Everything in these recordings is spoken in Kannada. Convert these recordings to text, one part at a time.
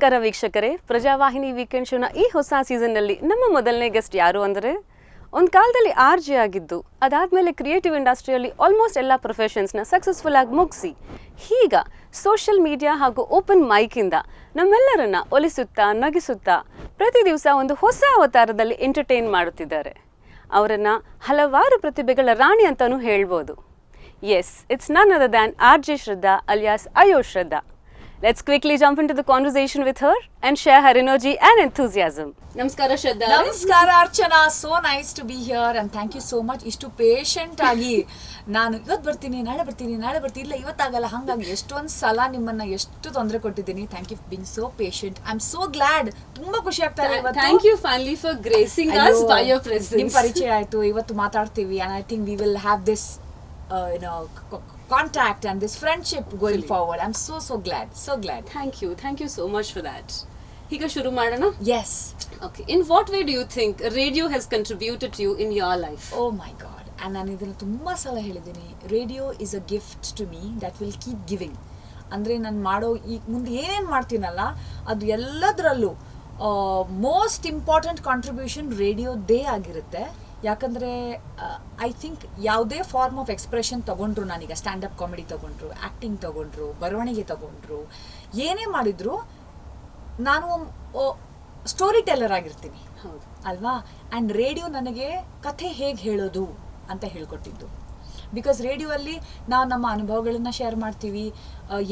ನಮಸ್ಕಾರ ವೀಕ್ಷಕರೇ, ಪ್ರಜಾವಾಹಿನಿ ವೀಕೆಂಡ್ ಶೋನ ಈ ಹೊಸ ಸೀಸನ್ನಲ್ಲಿ ನಮ್ಮ ಮೊದಲನೇ ಗೆಸ್ಟ್ ಯಾರು ಅಂದರೆ, ಒಂದು ಕಾಲದಲ್ಲಿ RJ ಆಗಿದ್ದು ಅದಾದಮೇಲೆ ಕ್ರಿಯೇಟಿವ್ ಇಂಡಸ್ಟ್ರಿಯಲ್ಲಿ ಆಲ್ಮೋಸ್ಟ್ ಎಲ್ಲ ಪ್ರೊಫೆಷನ್ಸ್ನ ಸಕ್ಸಸ್ಫುಲ್ ಆಗಿ ಮುಗಿಸಿ ಈಗ ಸೋಷಿಯಲ್ ಮೀಡಿಯಾ ಹಾಗೂ ಓಪನ್ ಮೈಕಿಂದ ನಮ್ಮೆಲ್ಲರನ್ನ ಒಲಿಸುತ್ತಾ ನಗಿಸುತ್ತಾ ಪ್ರತಿ ದಿವಸ ಒಂದು ಹೊಸ ಅವತಾರದಲ್ಲಿ ಎಂಟರ್ಟೈನ್ ಮಾಡುತ್ತಿದ್ದಾರೆ. ಅವರನ್ನು ಹಲವಾರು ಪ್ರತಿಭೆಗಳ ರಾಣಿ ಅಂತಲೂ ಹೇಳ್ಬೋದು. Yes, it's none other than RJ Shraddha alias Ayyo Shraddha. Let's quickly jump into the conversation with her and share her energy and enthusiasm. Namaskara Shraddha. Namaskara Archana. So nice to be here and thank you so much. ಇಷ್ಟು ಪೇಷಂಟ್ ಆಗಿ ನಾನು ಇವತ್ತು ಬರ್ತೀನಿ ನಾಳೆ ಇಲ್ಲ ಇವತ್ತಾಗಲ್ಲ ಹಂಗಾಗಿ ಎಷ್ಟೊಂದು ಸಲ ನಿಮ್ಮನ್ನ ಎಷ್ಟು ತೊಂದರೆ ಕೊಟ್ಟಿದ್ದೀನಿ. Thank you being so patient. I am so glad. ತುಂಬಾ ಖುಷಿ ಆಗ್ತಾ ಇದೆ ಇವತ್ತು. Thank you finally for gracing us by your presence. ನಿಮ್ಮ ಪರಿಚಯ ಆಯ್ತು, ಇವತ್ತು ಮಾತಾಡ್ತೀವಿ and I think we will have this contact and this friendship going forward. I'm so glad. Thank you so much for that. Higa shuru madana? Yes. Okay. In what way do you think radio has contributed to you in your life? Oh my god. And ನಾನು ಇದನ್ನು ತುಂಬಾ ಸಲ ಹೇಳಿದ್ದೀನಿ. Radio is a gift to me that will keep giving. ಅಂದ್ರೆ ನಾನು ಮಾಡೋ ಈ ಮುಂದೆ ಏನೇನು ಮಾಡ್ತೀನಲ್ಲ ಅದು ಎಲ್ಲದರಲ್ಲೂ ಮೋಸ್ಟ್ ಇಂಪಾರ್ಟೆಂಟ್ ಕಾಂಟ್ರಿಬ್ಯೂಷನ್ ರೇಡಿಯೋದೇ ಆಗಿರುತ್ತೆ. ಯಾಕಂದರೆ ಐ ಥಿಂಕ್ ಯಾವುದೇ ಫಾರ್ಮ್ ಆಫ್ ಎಕ್ಸ್ಪ್ರೆಷನ್ ತೊಗೊಂಡ್ರು, ನಾನೀಗ ಸ್ಟ್ಯಾಂಡಪ್ ಕಾಮಿಡಿ ತೊಗೊಂಡ್ರು, ಆ್ಯಕ್ಟಿಂಗ್ ತೊಗೊಂಡ್ರು, ಬರವಣಿಗೆ ತೊಗೊಂಡ್ರು, ಏನೇ ಮಾಡಿದ್ರು ನಾನು ಸ್ಟೋರಿ ಟೆಲ್ಲರ್ ಆಗಿರ್ತೀನಿ. ಹೌದು ಅಲ್ವಾ? ಆ್ಯಂಡ್ ರೇಡಿಯೋ ನನಗೆ ಕಥೆ ಹೇಗೆ ಹೇಳೋದು ಅಂತ ಹೇಳ್ಕೊಟ್ಟಿದ್ದು. ಬಿಕಾಸ್ ರೇಡಿಯೋಲ್ಲಿ ನಾವು ನಮ್ಮ ಅನುಭವಗಳನ್ನು ಶೇರ್ ಮಾಡ್ತೀವಿ,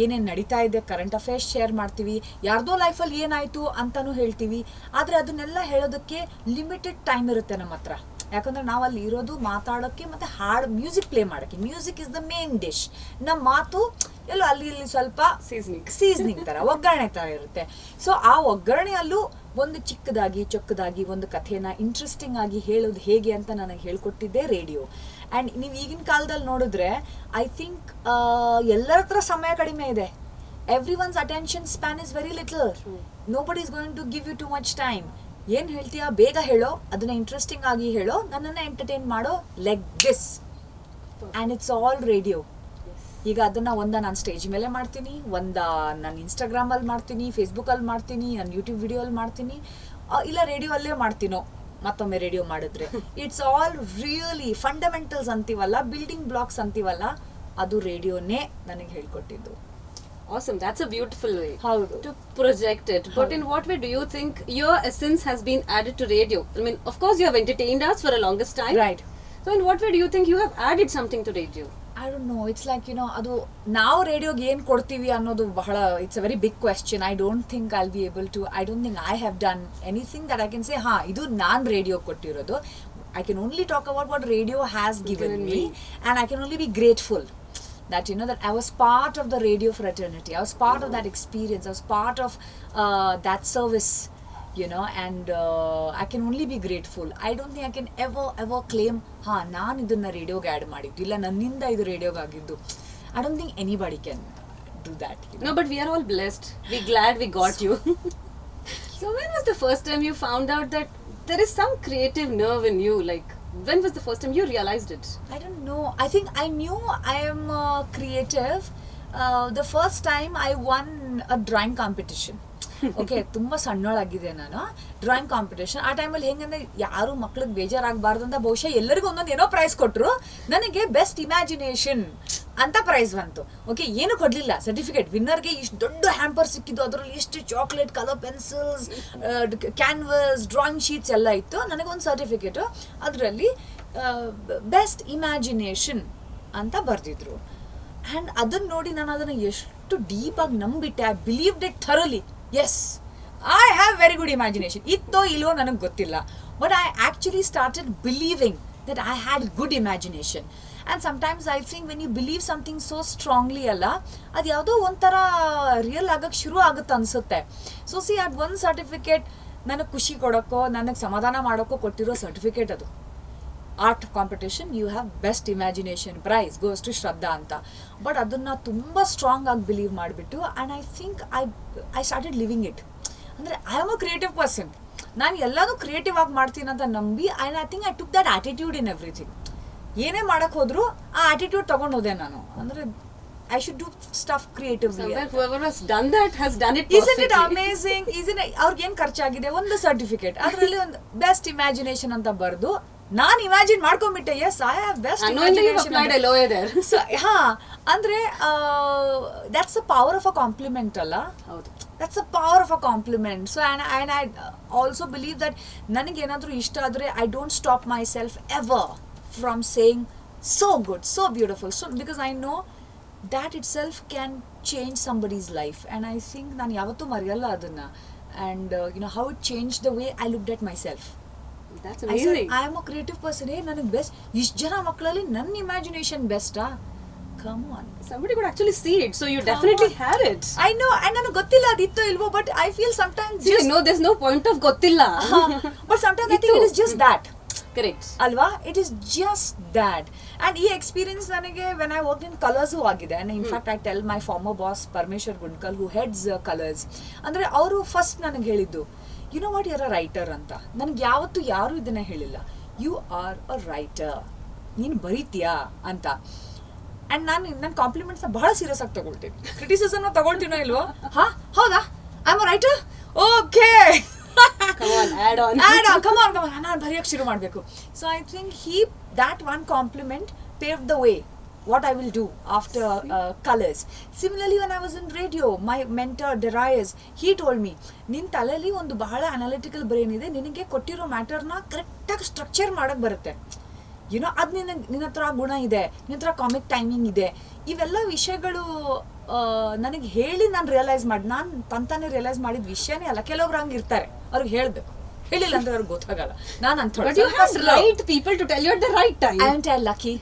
ಏನೇನು ನಡೀತಾ ಇದೆ, ಕರೆಂಟ್ ಅಫೇರ್ಸ್ ಶೇರ್ ಮಾಡ್ತೀವಿ, ಯಾರ್ದೋ ಲೈಫಲ್ಲಿ ಏನಾಯಿತು ಅಂತಲೂ ಹೇಳ್ತೀವಿ. ಆದರೆ ಅದನ್ನೆಲ್ಲ ಹೇಳೋದಕ್ಕೆ ಲಿಮಿಟೆಡ್ ಟೈಮ್ ಇರುತ್ತೆ ನಮ್ಮ ಹತ್ರ. ಯಾಕಂದರೆ ನಾವಲ್ಲಿ ಇರೋದು ಮಾತಾಡೋಕ್ಕೆ ಮತ್ತು ಹಾಡು ಮ್ಯೂಸಿಕ್ ಪ್ಲೇ ಮಾಡೋಕ್ಕೆ. Music is the main dish. ನಮ್ಮ ಮಾತು ಎಲ್ಲೋ ಅಲ್ಲಿ ಇಲ್ಲಿ ಸ್ವಲ್ಪ ಸೀಸ್ನಿಂಗ್ ಥರ, ಒಗ್ಗರಣೆ ಥರ ಇರುತ್ತೆ. ಸೊ ಆ ಒಗ್ಗರಣೆಯಲ್ಲೂ ಒಂದು ಚೊಕ್ಕದಾಗಿ ಒಂದು ಕಥೆನ ಇಂಟ್ರೆಸ್ಟಿಂಗ್ ಆಗಿ ಹೇಳೋದು ಹೇಗೆ ಅಂತ ನನಗೆ ಹೇಳ್ಕೊಟ್ಟಿದ್ದೆ ರೇಡಿಯೋ. ಆ್ಯಂಡ್ ನೀವು ಈಗಿನ ಕಾಲದಲ್ಲಿ ನೋಡಿದ್ರೆ ಐ ಥಿಂಕ್ ಎಲ್ಲರ ಹತ್ರ ಸಮಯ ಕಡಿಮೆ ಇದೆ. Everyone's attention span is very little. Nobody is going to give you too much time. ಏನು ಹೇಳ್ತೀಯಾ ಬೇಗ ಹೇಳೋ, ಅದನ್ನ ಇಂಟ್ರೆಸ್ಟಿಂಗ್ ಆಗಿ ಹೇಳೋ, ನನ್ನನ್ನು ಎಂಟರ್ಟೈನ್ ಮಾಡೋ, like this. And it's all radio. ಈಗ ಅದನ್ನು ನಾನು ಸ್ಟೇಜ್ ಮೇಲೆ ಮಾಡ್ತೀನಿ, ನಾನು ಇನ್ಸ್ಟಾಗ್ರಾಮಲ್ಲಿ ಮಾಡ್ತೀನಿ, ಫೇಸ್ಬುಕ್ಕಲ್ಲಿ ಮಾಡ್ತೀನಿ, ನಾನು ಯೂಟ್ಯೂಬ್ ವಿಡಿಯೋಲ್ಲಿ ಮಾಡ್ತೀನಿ, ಇಲ್ಲ ರೇಡಿಯೋ ಅಲ್ಲೇ ಮಾಡ್ತೀನೋ ಮತ್ತೊಮ್ಮೆ ರೇಡಿಯೋ ಮಾಡಿದ್ರೆ. ಇಟ್ಸ್ ಆಲ್ ರಿಯಲಿ ಫಂಡಮೆಂಟಲ್ಸ್ ಅಂತೀವಲ್ಲ, ಬಿಲ್ಡಿಂಗ್ ಬ್ಲಾಕ್ಸ್ ಅಂತೀವಲ್ಲ, ಅದು ರೇಡಿಯೋನೇ ನನಗೆ ಹೇಳ್ಕೊಟ್ಟಿದ್ದು. Awesome, that's a beautiful way to project it. But in what way do you think your essence has been added to radio? I mean, of course you have entertained us for a longest time. Right. So in what way do you think you have added something to radio? I don't know. It's like, ಅದು ನಾವು ರೇಡಿಯೋಗೆ ಏನು ಕೊಡ್ತೀವಿ ಅನ್ನೋದು ಬಹಳ, it's a very big question. I don't think I be able to, I don't think I have done anything that I can say ಇದು ನಾನು ರೇಡಿಯೋ ಕೊಟ್ಟಿರೋದು. I can only talk about what radio has given me and I can only be grateful that that I was part of the radio fraternity. I was part of that experience. I was part of that service, and I can only be grateful. I don't think I can ever claim naan idunna radio ge add madiddu illa nanninda idu radio ge agiddu. I don't think anybody can do that. No, but we are all blessed. We're glad we got you. So when was the first time you found out that there is some creative nerve in you? Like, when was the first time you realized it? I don't know. I think I knew I am creative the first time I won a drawing competition. Okay, ತುಂಬ ಸಣ್ಣಳಾಗಿದೆ ನಾನು. ಡ್ರಾಯಿಂಗ್ ಕಾಂಪಿಟೇಷನ್ ಆ ಟೈಮಲ್ಲಿ ಹೆಂಗಂದ್ರೆ ಯಾರು ಮಕ್ಳಿಗೆ ಬೇಜಾರಾಗಬಾರ್ದು ಅಂತ ಬಹುಶಃ ಎಲ್ಲರಿಗೂ ಒಂದೊಂದು ಏನೋ ಪ್ರೈಸ್ ಕೊಟ್ಟರು. ನನಗೆ ಬೆಸ್ಟ್ ಇಮ್ಯಾಜಿನೇಷನ್ ಅಂತ ಪ್ರೈಸ್ ಬಂತು. ಓಕೆ, ಏನು ಕೊಡಲಿಲ್ಲ ಸರ್ಟಿಫಿಕೇಟ್. ವಿನ್ನರ್ಗೆ ಇಷ್ಟು ದೊಡ್ಡ ಹ್ಯಾಂಪರ್ ಸಿಕ್ಕಿದ್ದು, ಅದರಲ್ಲಿ ಎಷ್ಟು chocolate, colour pencils, canvass, drawing sheets ಎಲ್ಲ ಇತ್ತು. ನನಗೊಂದು ಸರ್ಟಿಫಿಕೇಟು, ಅದರಲ್ಲಿ ಬೆಸ್ಟ್ ಇಮ್ಯಾಜಿನೇಷನ್ ಅಂತ ಬರೆದಿದ್ರು. ಆ್ಯಂಡ್ ಅದನ್ನು ನೋಡಿ ನಾನು ಅದನ್ನು ಎಷ್ಟು ಡೀಪಾಗಿ ನಂಬಿಟ್ಟೆ. I believed it thoroughly. Yes, I have very good imagination. ಇತ್ತೋ ಇಲ್ಲೋ ನನಗೆ ಗೊತ್ತಿಲ್ಲ, but I actually started believing that I had good imagination. And sometimes I think when you believe something so strongly ಅಲ್ಲ, ಅದು ಯಾವುದೋ ಒಂಥರ ರಿಯಲ್ ಆಗೋಕ್ಕೆ ಶುರು ಆಗುತ್ತೆ ಅನಿಸುತ್ತೆ. ಸೊ ಸಿ, ಅದು ಒಂದು ಸರ್ಟಿಫಿಕೇಟ್ ನನಗೆ ಖುಷಿ ಕೊಡೋಕ್ಕೋ, ನನಗೆ ಸಮಾಧಾನ ಮಾಡೋಕ್ಕೋ ಕೊಟ್ಟಿರೋ ಸರ್ಟಿಫಿಕೇಟ್ ಅದು. Art competition, you have best imagination prize goes to Shraddha ಅಂತ. ಬಟ್ ಅದನ್ನು ತುಂಬ ಸ್ಟ್ರಾಂಗ್ ಆಗಿ ಬಿಲೀವ್ ಮಾಡಿಬಿಟ್ಟು, and I think I started living it. ಅಂದರೆ I am a creative person. ನಾನು ಎಲ್ಲನೂ ಕ್ರಿಯೇಟಿವ್ ಆಗಿ ಮಾಡ್ತೀನಿ ಅಂತ ನಂಬಿ, and I think I took that attitude in everything. ಏನೇ ಮಾಡೋಕ್ಕೆ ಹೋದರೂ ಆ ಆ್ಯಟಿಟ್ಯೂಡ್ ತೊಗೊಂಡು ಹೋದೆ ನಾನು. ಅಂದರೆ I should do stuff creatively. Somewhere whoever has done that has done it Isn't perfectly. it amazing? ಅವ್ರಿಗೆ ಏನ್ ಖರ್ಚಾಗಿದೆ ಒಂದು ಸರ್ಟಿಫಿಕೇಟ್, ಅದರಲ್ಲಿ ಒಂದು ಬೆಸ್ಟ್ ಇಮ್ಯಾಜಿನೇಷನ್ ಅಂತ ಬರೆದು ನಾನು ಇಮ್ಯಾಜಿನ್ ಮಾಡ್ಕೊಂಡ್ಬಿಟ್ಟೆ. Yes, I have best imagination. So ಹಾ, ಅಂದ್ರೆ that's a power of a compliment ಅಲ್ಲ. ಹೌದು, that's the power of a compliment. So and I also believe that ನನಗೆ ಏನಾದರೂ ಇಷ್ಟ ಆದರೆ I don't stop myself ever from saying so good, so beautiful, so because I know that itself can change somebody's life, and I think ನಾನು ಯಾವತ್ತೂ ಮರೆಯಲ್ಲ ಅದನ್ನ. And how it changed the way I looked at myself. that's I said amazing. I am a creative person. ನನಗೆ ಬೆಸ್ಟ್, ಇಷ್ಟು ಜನ ಮಕ್ಕಳಲ್ಲಿ ನನ್ನ imagination ಬೆಸ್ಟಾ? Come on. Somebody could actually see it, so you definitely had it. I know, and ನನಗೆ ಗೊತ್ತಿಲ್ಲ ಅದಿತ್ತೋ ಇಲ್ವೋ, but I feel sometimes See, no, there's no point of gottilla. But sometimes I think it is just that. Correct. Alva, it is just that. And ಈ ಎಕ್ಸ್ಪೀರಿಯನ್ಸ್ ನನಗೆ when I worked in colors ಆಗಿದೆ. And in fact I tell my former boss Parmeshwar Gundkal who heads colors, ಅಂದ್ರೆ ಅವರು ಫಸ್ಟ್ ನನಗೆ ಹೇಳಿದ್ದು, you know what, you're a writer ಅಂತ. ನನಗೆ ಯಾವತ್ತೂ ಯಾರು ಇದನ್ನ ಹೇಳಿಲ್ಲ. You are a writer. ನೀನು ಬರೀತೀಯಾ ಅಂತ. ಅಂಡ್ ನನ್ನ ಕಾಂಪ್ಲಿಮೆಂಟ್ಸ್ನ ಬಹಳ ಸೀರಿಯಸ್ ಆಗಿ ತಗೊಳ್ತೀನಿ. ಕ್ರಿಟಿಸಿಸಮ್ನ ತಗೊಳ್ತೀನೋ ಇಲ್ವೋ? ಹಾ, ಹೌದಾ, I am a writer, okay, add on come on, ನಾನು ಬರೆಯೋಕೆ ಶುರು ಮಾಡಬೇಕು. So I think that one compliment paved the way what I will do after colors. Similarly, when I was in radio, my mentor Darius, he told me, ನಿನ್ನ ತಲೆಯಲ್ಲಿ ಒಂದು ಬಹಳ ಅನಾಲಿಟಿಕಲ್ ಬ್ರೈನ್ ಇದೆ, ನಿನಗೆ ಕೊಟ್ಟಿರೋ ಮ್ಯಾಟರ್ನ ಕರೆಕ್ಟಾಗಿ ಸ್ಟ್ರಕ್ಚರ್ ಮಾಡಕ್ಕೆ ಬರುತ್ತೆ. ಅದು ನಿನ್ನ ಹತ್ರ ಗುಣ ಇದೆ, ನಿನ್ನ ಹತ್ರ ಕಾಮಿಕ್ ಟೈಮಿಂಗ್ ಇದೆ. ಇವೆಲ್ಲ ವಿಷಯಗಳು ನನಗೆ ಹೇಳಿ ನಾನು ರಿಯಲೈಸ್ ಮಾಡಿ, ನಾನು ತಂತಾನೆ ರಿಯಲೈಸ್ ಮಾಡಿದ ವಿಷಯನೇ ಅಲ್ಲ. ಕೆಲವ್ರು ಹಂಗೆ ಇರ್ತಾರೆ, ಅವ್ರಿಗೆ ಹೇಳಬೇಕು, ಹೇಳಿಲ್ಲ ಅಂದ್ರೆ ಅವ್ರಿಗೆ ಗೊತ್ತಾಗಲ್ಲ. ನಾನು ಲಕ್ಕಿ,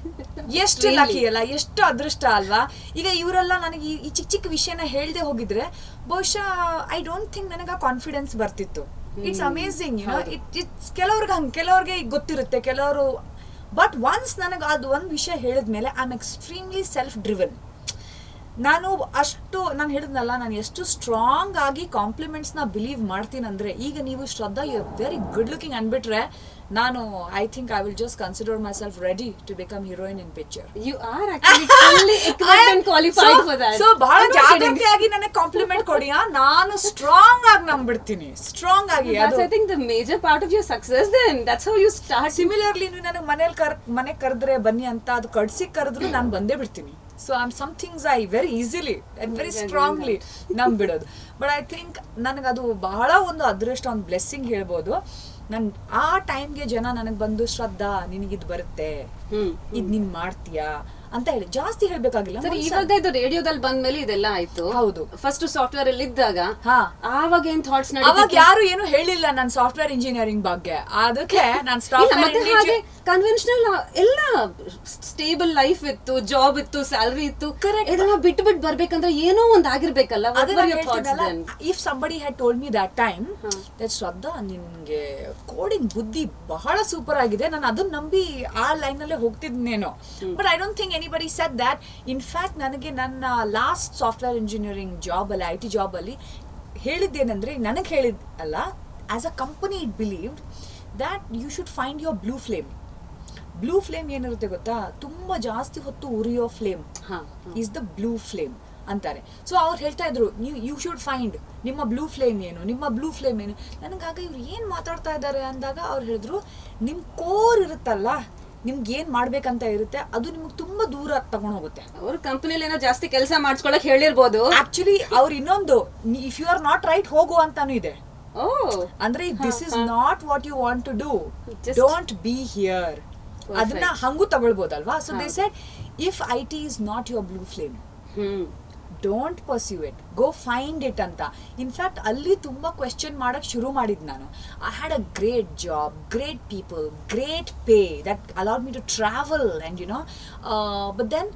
ಎಷ್ಟು ಲಕ್ಕಿ ಅಲ್ಲ, ಎಷ್ಟು ಅದೃಷ್ಟ ಅಲ್ವಾ. ಈಗ ಇವರೆಲ್ಲ ನನಗೆ ಈ ಚಿಕ್ಕ ಚಿಕ್ಕ ವಿಷಯನ ಹೇಳ್ದೆ ಹೋಗಿದ್ರೆ ಬಹುಶಃ ಐ ಡೋಂಟ್ ಥಿಂಕ್ ನನಗೆ ಕಾನ್ಫಿಡೆನ್ಸ್ ಬರ್ತಿತ್ತು. ಇಟ್ಸ್ ಅಮೇಝಿಂಗ್, ಇಟ್ಸ್ ಕೆಲವ್ರಿಗೆ ಗೊತ್ತಿರುತ್ತೆ, ಕೆಲವರು. ಬಟ್ ಒನ್ಸ್ ನನಗೆ ಅದು ಒಂದು ವಿಷಯ ಹೇಳಿದ್ಮೇಲೆ I am extremely self driven. ನಾನು ಹೇಳಿದ್ನಲ್ಲ, ನಾನು ಎಷ್ಟು ಸ್ಟ್ರಾಂಗ್ ಆಗಿ ಕಾಂಪ್ಲಿಮೆಂಟ್ಸ್ನ ಬಿಲೀವ್ ಮಾಡ್ತೀನಂದ್ರೆ, ಈಗ ನೀವು Shraddha you very good looking ಅಂದ್ಬಿಟ್ರೆ, ನಾನು I think I will just consider myself ready to become heroine in picture. You are actually fully equipped and qualified for that. So ಬಹಳ ಜಾಗೃತಿಯಾಗಿ ನನಗೆ ಕಾಂಪ್ಲಿಮೆಂಟ್ ಕೊಡಿ, ನಾನು ಸ್ಟ್ರಾಂಗ್ ಆಗಿ ನಂಬಿಡ್ತೀನಿ, ಸ್ಟ್ರಾಂಗ್ ಆಗಿ. That's I think the major part of your success then. That's how you start. Similarly ನೀವು ನನಗೆ ಮನೆ ಕರೆದ್ರೆ ಬನ್ನಿ ಅಂತ, ಅದು ಕರ್ದ್ರು ನಾನು ಬಂದೇ ಬಿಡ್ತೀನಿ. So some things I very easily and very strongly ನಂಬಿಡೋದು. ಬಟ್ ಐ ಥಿಂಕ್ ನನಗದು ಬಹಳ ಒಂದು ಅದೃಷ್ಟ, ಒಂದು ಬ್ಲೆಸ್ಸಿಂಗ್ ಹೇಳ್ಬೋದು. ನನ್ ಆ ಟೈಮ್ಗೆ ಜನ ನನಗೆ ಬಂದು, ಶ್ರದ್ಧಾ ನಿನಗಿದ್ ಬರುತ್ತೆ, ಇದ್ ನೀನ್ ಮಾಡ್ತೀಯಾ ಅಂತ ಹೇಳಿ ಜಾಸ್ತಿ ಹೇಳ್ಬೇಕಾಗಿಲ್ಲ. ಇವಾಗ ಇದು ರೇಡಿಯೋದಲ್ಲಿ ಬಂದ್ಮೇಲೆ ಇದೆಲ್ಲ ಆಯ್ತು. ಹೌದು, ಫಸ್ಟ್ ಸಾಫ್ಟ್ವೇರ್ ಅಲ್ಲಿ ಇದ್ದಾಗ ಆವಾಗ ಏನ್ ಥಾಟ್ಸ್ ಅವಾಗ ಯಾರು ಏನು ಹೇಳಿಲ್ಲ ನನ್ನ ಸಾಫ್ಟ್ವೇರ್ ಇಂಜಿನಿಯರಿಂಗ್ ಬಗ್ಗೆ. ಅದಕ್ಕೆ ನಾನು ಕನ್ವೆನ್ಷನಲ್ ಎಲ್ಲ ಸ್ಟೇಬಲ್ ಲೈಫ್ ಇತ್ತು, ಜಾಬ್ ಇತ್ತು, ಸ್ಯಾಲರಿ ಇತ್ತು. ಇದನ್ನ ಬಿಟ್ಟು ಬರ್ಬೇಕಂದ್ರೆ ಏನೋ ಒಂದ್ ಆಗಿರ್ಬೇಕಲ್ಲ. If somebody had told me that time that Shraddha ನಿನ್ಗೆ ಕೋಡಿಂಗ್ ಬುದ್ಧಿ ಬಹಳ ಸೂಪರ್ ಆಗಿದೆ, ನಾನು ಅದನ್ನ ನಂಬಿ ಆ ಲೈನ್ ಅಲ್ಲೇ ಹೋಗ್ತಿದ್ನೇನೋ. But I don't think anybody said that. In fact ನನಗೆ ನನ್ನ ಲಾಸ್ಟ್ ಸಾಫ್ಟ್ವೇರ್ ಇಂಜಿನಿಯರಿಂಗ್ ಜಾಬ್ ಅಲ್ಲಿ, IT ಜಾಬ್ ಅಲ್ಲಿ ಹೇಳಿದ್ದೇನೆಂದ್ರೆ, ನನಗೆ ಹೇಳಿದ್ ಅಲ್ಲ, as a company it believed that you should find your blue flame. Blue flame ಏನಿರುತ್ತೆ ಗೊತ್ತಾ, ತುಂಬಾ ಜಾಸ್ತಿ ಹೊತ್ತು ಉರಿಯೋ flame is the blue flame ಅಂತಾರೆ. ಸೊ ಅವ್ರು ಹೇಳ್ತಾ ಇದ್ರು, ಯು ಶುಡ್ ಫೈಂಡ್ ನಿಮ್ಮ ಬ್ಲೂ ಫ್ಲೇಮ್ ಏನು, ನಿಮ್ಮ ಬ್ಲೂ ಫ್ಲೇಮ್ ಏನು. ನನಗಾಗ ಇವ್ರು ಏನು ಮಾತಾಡ್ತಾ ಇದ್ದಾರೆ ಅಂದಾಗ ಅವ್ರು ಹೇಳಿದ್ರು, ನಿಮ್ಮ ಕೋರ್ ಇರುತ್ತಲ್ಲ, ನಿಮ್ಗೆ ಏನ್ ಮಾಡ್ಬೇಕಂತ ಇರುತ್ತೆ, ಅದು ನಿಮ್ಗೆ ತುಂಬಾ ದೂರ ತಗೊಂಡ್ ಹೋಗುತ್ತೆ. ಅವ್ರ ಕಂಪನಿಯಲ್ಲಿ ಏನೋ ಜಾಸ್ತಿ ಕೆಲಸ ಮಾಡ್ಸ್ಕೊಳಕ್ ಹೇಳಿರ್ಬೋದು. ಆಕ್ಚುಲಿ ಅವ್ರು ಇನ್ನೊಂದು, if you are not right ಹೋಗು ಅಂತಾನು ಇದೆ. ಅಂದ್ರೆ this is not what you want to do, don't be here, ಅದನ್ನ ಹಂಗೂ ತಗೊಳ್ಬೋದಲ್ವಾ. So they said, if IT is not your blue flame, don't pursue it, go find it ಅಂತ. ಇನ್ಫ್ಯಾಕ್ಟ್ ಅಲ್ಲಿ ತುಂಬಾ ಕ್ವೆಶ್ಚನ್ ಮಾಡಕ್ ಶುರು ಮಾಡಿದ್ ನಾನು. I had a great job, great people, great pay that allowed me to travel and but then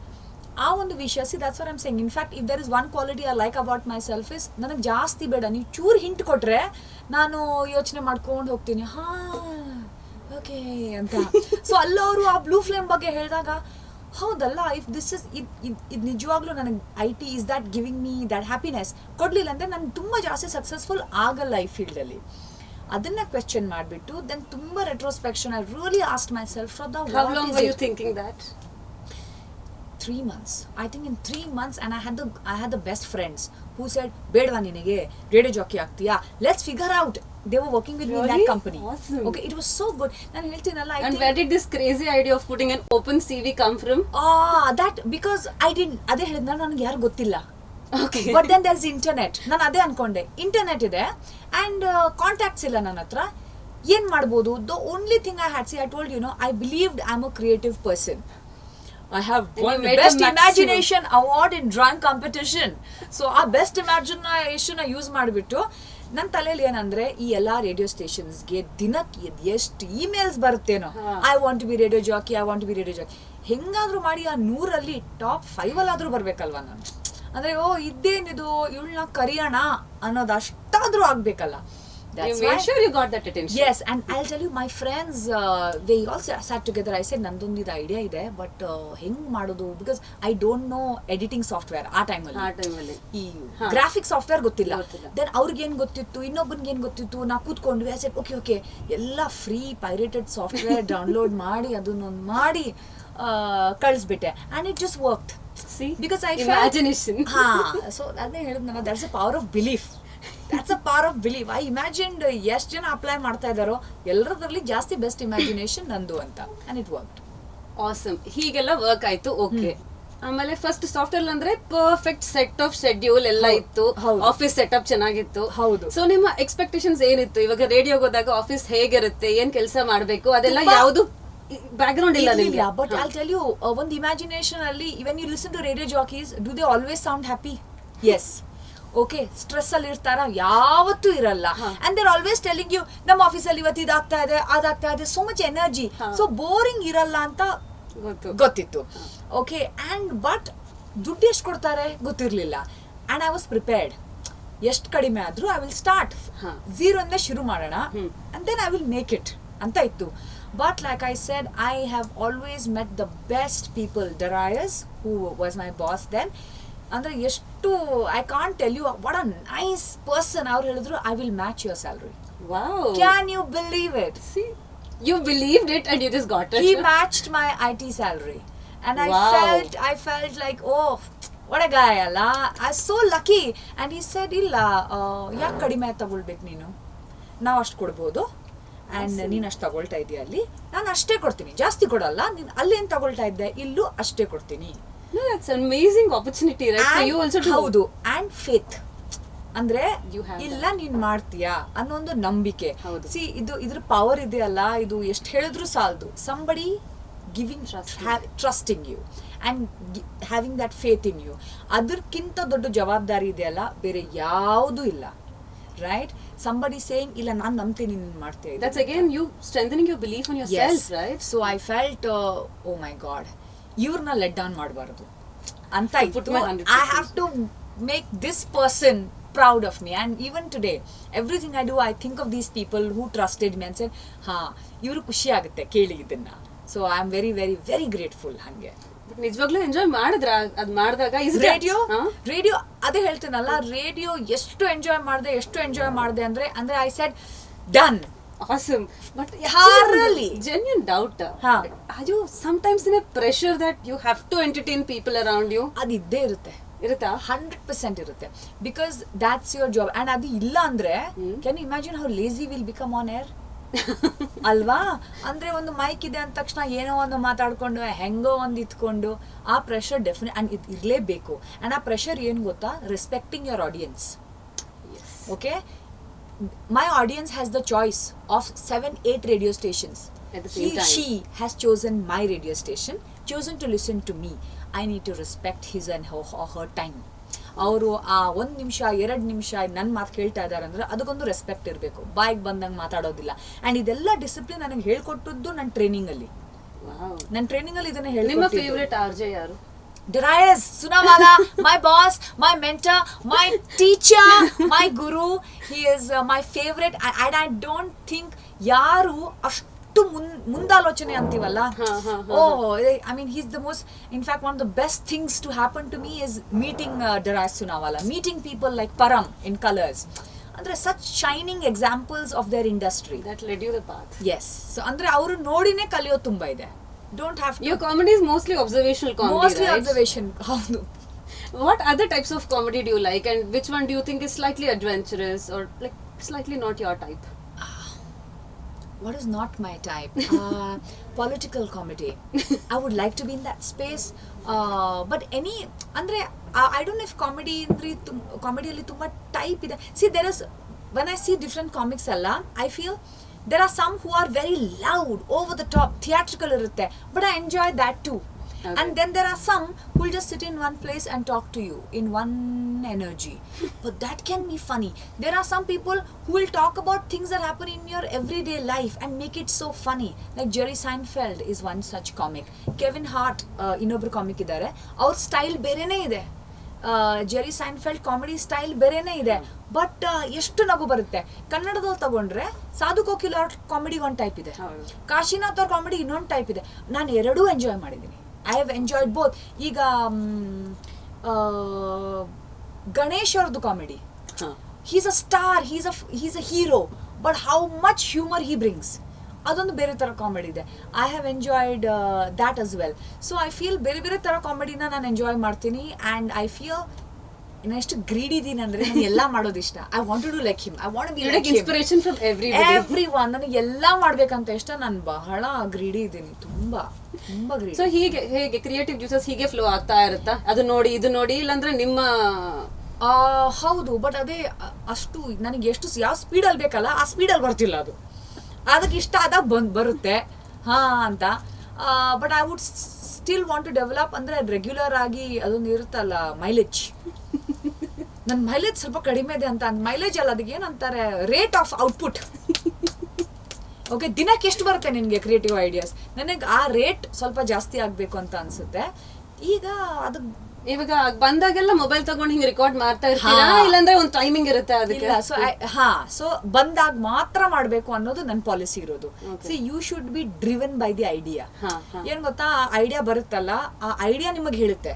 ಆ ಒಂದು ವಿಷಯ, see that's what I am saying. In fact if there is one quality I like about myself is, ನನಗೆ ಜಾಸ್ತಿ ಬೇಡ, ನೀವು ಚೂರು ಹಿಂಟ್ ಕೊಟ್ರೆ ನಾನು ಯೋಚನೆ ಮಾಡ್ಕೊಂಡು ಹೋಗ್ತೀನಿ, ಹಾ ಓಕೆ ಅಂತ. ಸೊ ಅಲ್ಲವರು ಆ ಬ್ಲೂ ಫ್ಲೇಮ್ ಬಗ್ಗೆ ಹೇಳಿದಾಗ, ಹೌದಲ್ಲ, ಇಫ್ ದಿಸ್ ಇಸ್ ಇದು ನಿಜವಾಗ್ಲೂ ನನಗೆ IT is that giving me that happiness ಕೊಡ್ಲಿಲ್ಲ ಅಂದ್ರೆ ನಾನು ತುಂಬಾ ಜಾಸ್ತಿ ಸಕ್ಸಸ್ಫುಲ್ ಆಗಲ್ಲ ಈ ಫೀಲ್ಡ್ ಅಲ್ಲಿ. ಅದನ್ನ ಕ್ವೆಶ್ಚನ್ ಮಾಡಿಬಿಟ್ಟು ದೆನ್ ತುಂಬಾ retrospection I really asked myself, How long were you thinking that? 3 months. I think in 3 months, and I had the best friends who said, "Bedva ninege radio jockey ಆಗ್ತೀಯಾ? Let's figure out." They were working with me in that Really? company. Awesome. Okay, it was so good. ನಾನು ಹೇಳ್ತೀನಲ್ಲ, I And think where did this crazy idea of putting an open CV come from? that because I didn't, ಅದೇ ಹೇಳಿದ್ನ, ನನಗೆ ಯಾರು ಗೊತ್ತಿಲ್ಲ. Okay. But then there is internet. ನಾನು ಅದೇ ಅನ್ಕೊಂಡೆ, ಇಂಟರ್ನೆಟ್ ಇದೆ ಆ್ಯಂಡ್ ಕಾಂಟ್ಯಾಕ್ಟ್ಸ್ ಇಲ್ಲ ನನ್ನ ಹತ್ರ, ಏನು ಮಾಡ್ಬೋದು? The only thing I had, I told I believed I am a creative person. I have won the best imagination award in drawing competition. So ಆ ಬೆಸ್ಟ್ ಇಮ್ಯಾಜಿನೇಷನ್ ಯೂಸ್ ಮಾಡಿಬಿಟ್ಟು ನನ್ನ ತಲೆಯಲ್ಲಿ ಏನಂದ್ರೆ, ಈ ಎಲ್ಲಾ ರೇಡಿಯೋ ಸ್ಟೇಷನ್ಸ್ಗೆ ದಿನಕ್ಕೆ ಎಷ್ಟು ಇಮೇಲ್ಸ್ ಬರುತ್ತೇನೋ, I want to be radio jockey, I want to be radio jockey. ಹೆಂಗಾದ್ರೂ ಮಾಡಿ ಆ 100ರಲ್ಲಿ ಟಾಪ್ 5 ಬರ್ಬೇಕಲ್ವಾ ನಾನು. ಅಂದ್ರೆ ಇದೇನಿದು, ಇವಳನ್ನ ಕರಿಯೋಣ ಅನ್ನೋದು ಅಷ್ಟಾದ್ರೂ ಆಗ್ಬೇಕಲ್ಲ. You made sure you got that attention. Yes, and I'll tell you, my friends, they all sat together. I said, ನಂದೊಂದು ಇದು ಐಡಿಯಾ ಇದೆ, ಬಟ್ ಹೆಂಗ್ ಮಾಡೋದು? Because I don't no editing software ಆ ಟೈಮಲ್ಲಿ. ಈ ಗ್ರಾಫಿಕ್ ಸಾಫ್ಟ್ವೇರ್ ಗೊತ್ತಿಲ್ಲ. ದೆನ್ ಅವ್ರಿಗೇನು ಗೊತ್ತಿತ್ತು, ಇನ್ನೊಬ್ಬನಿಗೇನು ಗೊತ್ತಿತ್ತು. ನಾವು ಕೂತ್ಕೊಂಡ್ವಿ. ಐ ಸೆಡ್, ಓಕೆ ಎಲ್ಲ ಫ್ರೀ ಪೈರೇಟೆಡ್ ಸಾಫ್ಟ್ವೇರ್ ಡೌನ್ಲೋಡ್ ಮಾಡಿ ಅದನ್ನೊಂದು ಮಾಡಿ ಕಳಿಸ್ಬಿಟ್ಟೆ. And it just worked. See? Because I imagination. So ಅದೇ ಹೇಳಿದ್ನಲ್ಲ, that's a power of belief. That's a power of belief. I imagined ಎಷ್ಟು ಜನ ಅಪ್ಲೈ ಮಾಡ್ತಾ ಇದ್ದಾರೋ ಎಲ್ಲರದ್ರಲ್ಲಿ ಜಾಸ್ತಿ ಬೆಸ್ಟ್ ಇಮ್ಯಾಜಿನೇಷನ್ ನಂದು ಅಂತ. And it worked. Awesome. ಹೀಗೆಲ್ಲ ವರ್ಕ್ ಆಯ್ತು. ಓಕೆ. ಆಮೇಲೆ ಫಸ್ಟ್ ಸಾಫ್ಟ್ವೇರ್ ಅಂದ್ರೆ ಪರ್ಫೆಕ್ಟ್ ಸೆಟ್ ಆಫ್ ಶೆಡ್ಯೂಲ್ ಎಲ್ಲ ಇತ್ತು, ಆಫೀಸ್ ಸೆಟಪ್ ಚೆನ್ನಾಗಿತ್ತು. ಹೌದು. ಸೊ ನಿಮ್ಮ ಎಕ್ಸ್ಪೆಕ್ಟೇಷನ್ಸ್ ಏನಿತ್ತು? ಇವಾಗ ರೇಡಿಯೋಗೆ ಹೋದಾಗ ಆಫೀಸ್ ಹೇಗಿರುತ್ತೆ, ಏನ್ ಕೆಲಸ ಮಾಡ್ಬೇಕು, ಅದೆಲ್ಲ ಯಾವುದು ಬ್ಯಾಕ್ ಗ್ರೌಂಡ್ ಇಲ್ಲ ನಿಮಗೆ. ಬಟ್ ಐ ಟೆಲ್ ಯು, ಒಂದು ಇಮ್ಯಾಜಿನೇಷನ್ ಅಲ್ಲಿ when you listen to radio jockeys, do they always sound happy? Yes. Okay, stress ಅಲ್ಲಿ ಇರ್ತಾರ? ಯಾವತ್ತೂ ಇರಲ್ಲ. And they're always telling you, ನಮ್ಮ ಆಫೀಸಲ್ಲಿ ಇವತ್ತು ಇದಾಗ್ತಾ ಇದೆ, ಅದಾಗ್ತಾ ಇದೆ, so much energy. So boring ಇರಲ್ಲ ಅಂತ ಗೊತ್ತಿತ್ತು. ಓಕೆ, ಅಂಡ್ ಬಟ್ ದುಡ್ಡು ಎಷ್ಟು ಕೊಡ್ತಾರೆ ಗೊತ್ತಿರ್ಲಿಲ್ಲ. And I was prepared. ಎಷ್ಟು ಕಡಿಮೆ ಆದ್ರೂ ಐ ವಿಲ್ ಸ್ಟಾರ್ಟ್ 0 ಇಂದ ಶುರು ಮಾಡೋಣ, and then I will make it ಅಂತ ಇತ್ತು. But like I said, I have always met the best people. Darius, who was my boss then, andre eshtu, I can't tell you what a nice person. Avaru helidru, I will match your salary. Wow. Can you believe it? See, you believed it and you just got it. He matched my IT salary, and I felt like, oh, what a guy, alla. I was so lucky. And he said, illa yak kadime tagolbek neenu, ನಾವು ಅಷ್ಟು ಕೊಡ್ಬೋದು, ಆ್ಯಂಡ್ ನೀನು ಅಷ್ಟು ತಗೊಳ್ತಾ ಇದೆಯಾ ಅಲ್ಲಿ, ನಾನು ಅಷ್ಟೇ ಕೊಡ್ತೀನಿ, ಜಾಸ್ತಿ ಕೊಡಲ್ಲ. ನೀನು ಅಲ್ಲೇನು ತಗೊಳ್ತಾ ಇದ್ದೆ, ಇಲ್ಲೂ ಅಷ್ಟೇ ಕೊಡ್ತೀನಿ. That's an amazing opportunity, right? So you also do. ಹೌದು. ಆ್ಯಂಡ್ ಫೇತ್ ಅಂದ್ರೆ ಇಲ್ಲ ನೀನ್ ಮಾಡ್ತೀಯಾ ಅನ್ನೋ ಒಂದು ನಂಬಿಕೆ. ಸಿ, ಇದ್ರ ಪವರ್ ಇದೆಯಲ್ಲ, ಇದು ಎಷ್ಟು ಹೇಳಿದ್ರು ಸಾಲದು. Somebody giving trusting you and having that faith in you, ಅದಕ್ಕಿಂತ ದೊಡ್ಡ ಜವಾಬ್ದಾರಿ ಇದೆಯಲ್ಲ ಬೇರೆ ಯಾವುದೂ ಇಲ್ಲ. Right? Somebody saying, illa naan namtini neen ಮಾಡ್ತೀಯ. That's again you strengthening your belief on yourself, yes. Right? So I felt, oh my God, ivrna let down ಮಾಡಬಾರದು ಅಂತ ಇತ್ತು. I have to make this person proud of me. And even today, everything I do, I think of these people who trusted me and said, ha, ಇವರು ಖುಷಿ ಆಗುತ್ತೆ ಕೇಳಿ ಇದನ್ನ. So I am very, very, very grateful. ಹಂಗೆ ನಿಜವಾಗ್ಲೂ ಎಂಜಾಯ್ ಮಾಡಿದ್ರ ಅದ್ ಮಾಡಿದಾಗ? ರೇಡಿಯೋ ಅದೇ ಹೇಳ್ತೀನಲ್ಲ, ರೇಡಿಯೋ ಎಷ್ಟು ಎಂಜಾಯ್ ಮಾಡಿದೆ ಅಂದ್ರೆ I said done. Awesome. But thoroughly genuine doubt. Are you sometimes in a pressure that you have to entertain people around you? ಅದು ಇದ್ದೇ ಇರುತ್ತಾ? 100% ಇರುತ್ತೆ. Because that's your job. And ಅದು ಇಲ್ಲ ಅಂದ್ರೆ, can you imagine how lazy we'll become on air? ಅಲ್ವಾ? ಅಂದ್ರೆ ಒಂದು ಮೈಕ್ ಇದೆ ಅಂದ ತಕ್ಷಣ ಏನೋ ಒಂದು ಮಾತಾಡ್ಕೊಂಡು ಹೆಂಗೋ ಒಂದು ಇತ್ಕೊಂಡು, ಆ ಪ್ರೆಷರ್ ಡೆಫಿನೆಟ್ ಅಂಡ್ ಇರಲೇಬೇಕು. ಅಂಡ್ ಆ ಪ್ರೆಷರ್ ಏನು ಗೊತ್ತಾ? Respecting your audience. Okay, my audience has the choice of 7-8 radio stations. She has chosen my radio station, chosen to listen to me. I need to respect his and her time. ಅವರು ಆ 1 ನಿಮಿಷ 2 ನಿಮಿಷ ನನ್ನ ಮಾತು ಕೇಳ್ತಾ ಇದ್ದಾರೆ ಅಂದ್ರೆ ಅದಕ್ಕೊಂದು ರೆಸ್ಪೆಕ್ಟ್ ಇರಬೇಕು. ಬಾಯಿಗೆ ಬಂದಂಗೆ ಮಾತಾಡೋದಿಲ್ಲ. ಆ್ಯಂಡ್ ಇದೆಲ್ಲ ಡಿಸಿಪ್ಲಿನ್ ನನಗೆ ಹೇಳ್ಕೊಟ್ಟದ್ದು ನನ್ನ ಟ್ರೈನಿಂಗಲ್ಲಿ. ಇದನ್ನ ಹೇಳಿ. ನಿಮ್ಮ ಫೇವರೇಟ್ RJ ಯಾರು? Darius Sunawala, my boss, my mentor, my teacher, my guru. He is my favorite, and I don't think ಯಾರು ಅಷ್ಟು ಮುಂದಾಲೋಚನೆ ಅಂತೀವಲ್ಲ. I mean, he's the most, in fact, one of the best things to happen to me is meeting Darius Sunawala, meeting people like Param in Colors. Andre such shining examples of their industry that led you the path. Yes. So andre ಅವರು ನೋಡಿನೇ ಕಲಿಯೋ ತುಂಬಾ ಇದೆ. don't have to. Your comedy is mostly observational comedy, Mostly right? observation. ಹೌದು. What other types of comedy do you like, and which one do you think is slightly adventurous or like slightly not your type? What is not my type? Political comedy. I would like to be in that space. But any ಅಂದ್ರೆ I don't know if ಕಾಮಿಡಿಯಲ್ಲಿ ತುಂಬ ಟೈಪ್ ಇದೆ. See, there is, when I see different comics ಅಲ್ಲ, I feel there are some who are very loud, over the top, theatrical irutte, but I enjoy that too. Okay. And then there are some who will just sit in one place and talk to you in one energy. But that can be funny. There are some people who will talk about things that happen in your everyday life and make it so funny. Like Jerry Seinfeld is one such comic. Kevin Hart, ಇನ್ನೊಬ್ರು ಕಾಮಿಕ್ ಇದ್ದಾರೆ. ಅವ್ರ ಸ್ಟೈಲ್ ಬೇರೆನೇ ಇದೆ. ಜೆರಿ ಸೈನ್ಫೆಲ್ಡ್ ಕಾಮಿಡಿ ಸ್ಟೈಲ್ ಬೇರೆನೇ ಇದೆ, ಬಟ್ ಎಷ್ಟು ನಗು ಬರುತ್ತೆ. ಕನ್ನಡದಲ್ಲಿ ತಗೊಂಡ್ರೆ ಸಾಧು ಕೋಕಿಲ ಅವ್ರ ಕಾಮಿಡಿ ಒಂದು ಟೈಪ್ ಇದೆ, ಕಾಶಿನಾಥ್ ಅವ್ರ ಕಾಮಿಡಿ ಇನ್ನೊಂದು ಟೈಪ್ ಇದೆ. ನಾನು ಎರಡೂ ಎಂಜಾಯ್ ಮಾಡಿದ್ದೀನಿ. I have enjoyed both. ಈಗ ಗಣೇಶ್ ಅವ್ರದ್ದು comedy, he's a star, he's a hero, but how much humour he brings, ಅದೊಂದು ಬೇರೆ ಥರ ಕಾಮಿಡಿ ಇದೆ. I have enjoyed that as well. So I feel ಬೇರೆ ಬೇರೆ ಥರ ಕಾಮಿಡಿನ ನಾನು ಎಂಜಾಯ್ ಮಾಡ್ತೀನಿ. ಆ್ಯಂಡ್ ಐ ಫೀಲ್ ನಾನು ಎಷ್ಟು ಗ್ರೀಡಿ ಇದೀನಿ ಅಂದರೆ ನನಗೆ ಎಲ್ಲ ಮಾಡೋದು ಇಷ್ಟ. I want to do like him, I want to be like inspiration from everyone. ನನಗೆ ಎಲ್ಲ ಮಾಡ್ಬೇಕಂತ ಇಷ್ಟ. ನಾನು ಬಹಳ ಗ್ರೀಡಿ ಇದ್ದೀನಿ, ತುಂಬಾ ಗ್ರೀಡಿ. ಸೊ ಹೇಗೆ ಕ್ರಿಯೇಟಿವ್ ಜ್ಯೂಸಸ್ ಹೀಗೆ ಫ್ಲೋ ಆಗ್ತಾ ಇರುತ್ತಾ? ಅದು ನೋಡಿ ಇದು ನೋಡಿ, ಇಲ್ಲಾಂದ್ರೆ ನಿಮ್ಮ ಹೌದು, ಬಟ್ ಅದೇ ಅಷ್ಟು ನನಗೆ ಎಷ್ಟು ಯಾವ ಸ್ಪೀಡಲ್ಲಿ ಬೇಕಲ್ಲ ಆ ಸ್ಪೀಡಲ್ಲಿ ಬರ್ತಿಲ್ಲ. ಅದಕ್ಕೆ ಇಷ್ಟ ಆದಾಗ ಬರುತ್ತೆ ಅಂತ. But I would still want to develop. ಅಂದರೆ ರೆಗ್ಯುಲರ್ ಆಗಿ ಅದೊಂದು ಇರುತ್ತಲ್ಲ ಮೈಲೇಜ್, ನನ್ನ ಮೈಲೇಜ್ ಸ್ವಲ್ಪ ಕಡಿಮೆ ಇದೆ ಅಂತ. ಮೈಲೇಜ್ ಅಲ್ಲ, ಅದಕ್ಕೆ ಏನಂತಾರೆ, ರೇಟ್ ಆಫ್ ಔಟ್ಪುಟ್. ಓಕೆ, ದಿನಕ್ಕೆ ಎಷ್ಟು ಬರುತ್ತೆ ನಿನಗೆ ಕ್ರಿಯೇಟಿವ್ ಐಡಿಯಾಸ್, ನನಗೆ ಆ ರೇಟ್ ಸ್ವಲ್ಪ ಜಾಸ್ತಿ ಆಗಬೇಕು ಅಂತ ಅನ್ಸುತ್ತೆ. ಈಗ ಅದು ಇವಾಗ ಬಂದಾಗೆಲ್ಲ ಮೊಬೈಲ್ ತಗೊಂಡು ಹಿಂಗೆ ರೆಕಾರ್ಡ್ ಮಾಡ್ತಾ ಇರ್ತೀರಾ, ಇಲ್ಲಾಂದ್ರೆ ಒಂದು ಟೈಮಿಂಗ್ ಇರುತ್ತೆ ಅದಕ್ಕೆ? ಸೊ ಬಂದಾಗ ಮಾತ್ರ ಮಾಡಬೇಕು ಅನ್ನೋದು ನನ್ನ ಪಾಲಿಸಿ ಇರೋದು. See, you should be driven by the idea. ಏನ್ ಗೊತ್ತಾ, ಐಡಿಯಾ ಬರುತ್ತಲ್ಲ, ಆ ಐಡಿಯಾ ನಿಮಗೆ ಹೇಳುತ್ತೆ,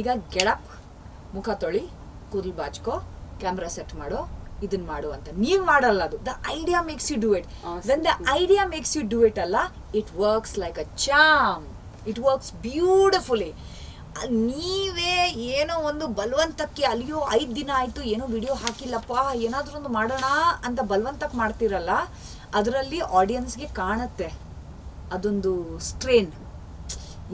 ಈಗ ಗೆಳಪ್, ಮುಖ ತೊಳಿ, ಕೂದಲು ಬಾಚ್ಕೋ, ಕ್ಯಾಮ್ರಾ ಸೆಟ್ ಮಾಡೋ, ಇದನ್ನ ಮಾಡು ಅಂತ. ನೀವ್ ಮಾಡಲ್ಲ, ಅದು the idea makes you do it. When the idea makes you do it ಅಲ್ಲ, it works like a charm, it works beautifully. ನೀವೇ ಏನೋ ಒಂದು ಬಲವಂತಕ್ಕೆ ಅಲ್ಲಿಯೋ 5 ದಿನ ಆಯ್ತು ಏನೋ ವಿಡಿಯೋ ಹಾಕಿಲ್ಲಪ್ಪ, ಏನಾದ್ರೂ ಒಂದು ಮಾಡೋಣ ಅಂತ ಬಲವಂತಕ್ಕೆ ಮಾಡ್ತಿರಲ್ಲ, ಅದರಲ್ಲಿ ಆಡಿಯನ್ಸ್ಗೆ ಕಾಣುತ್ತೆ ಅದೊಂದು ಸ್ಟ್ರೇನ್.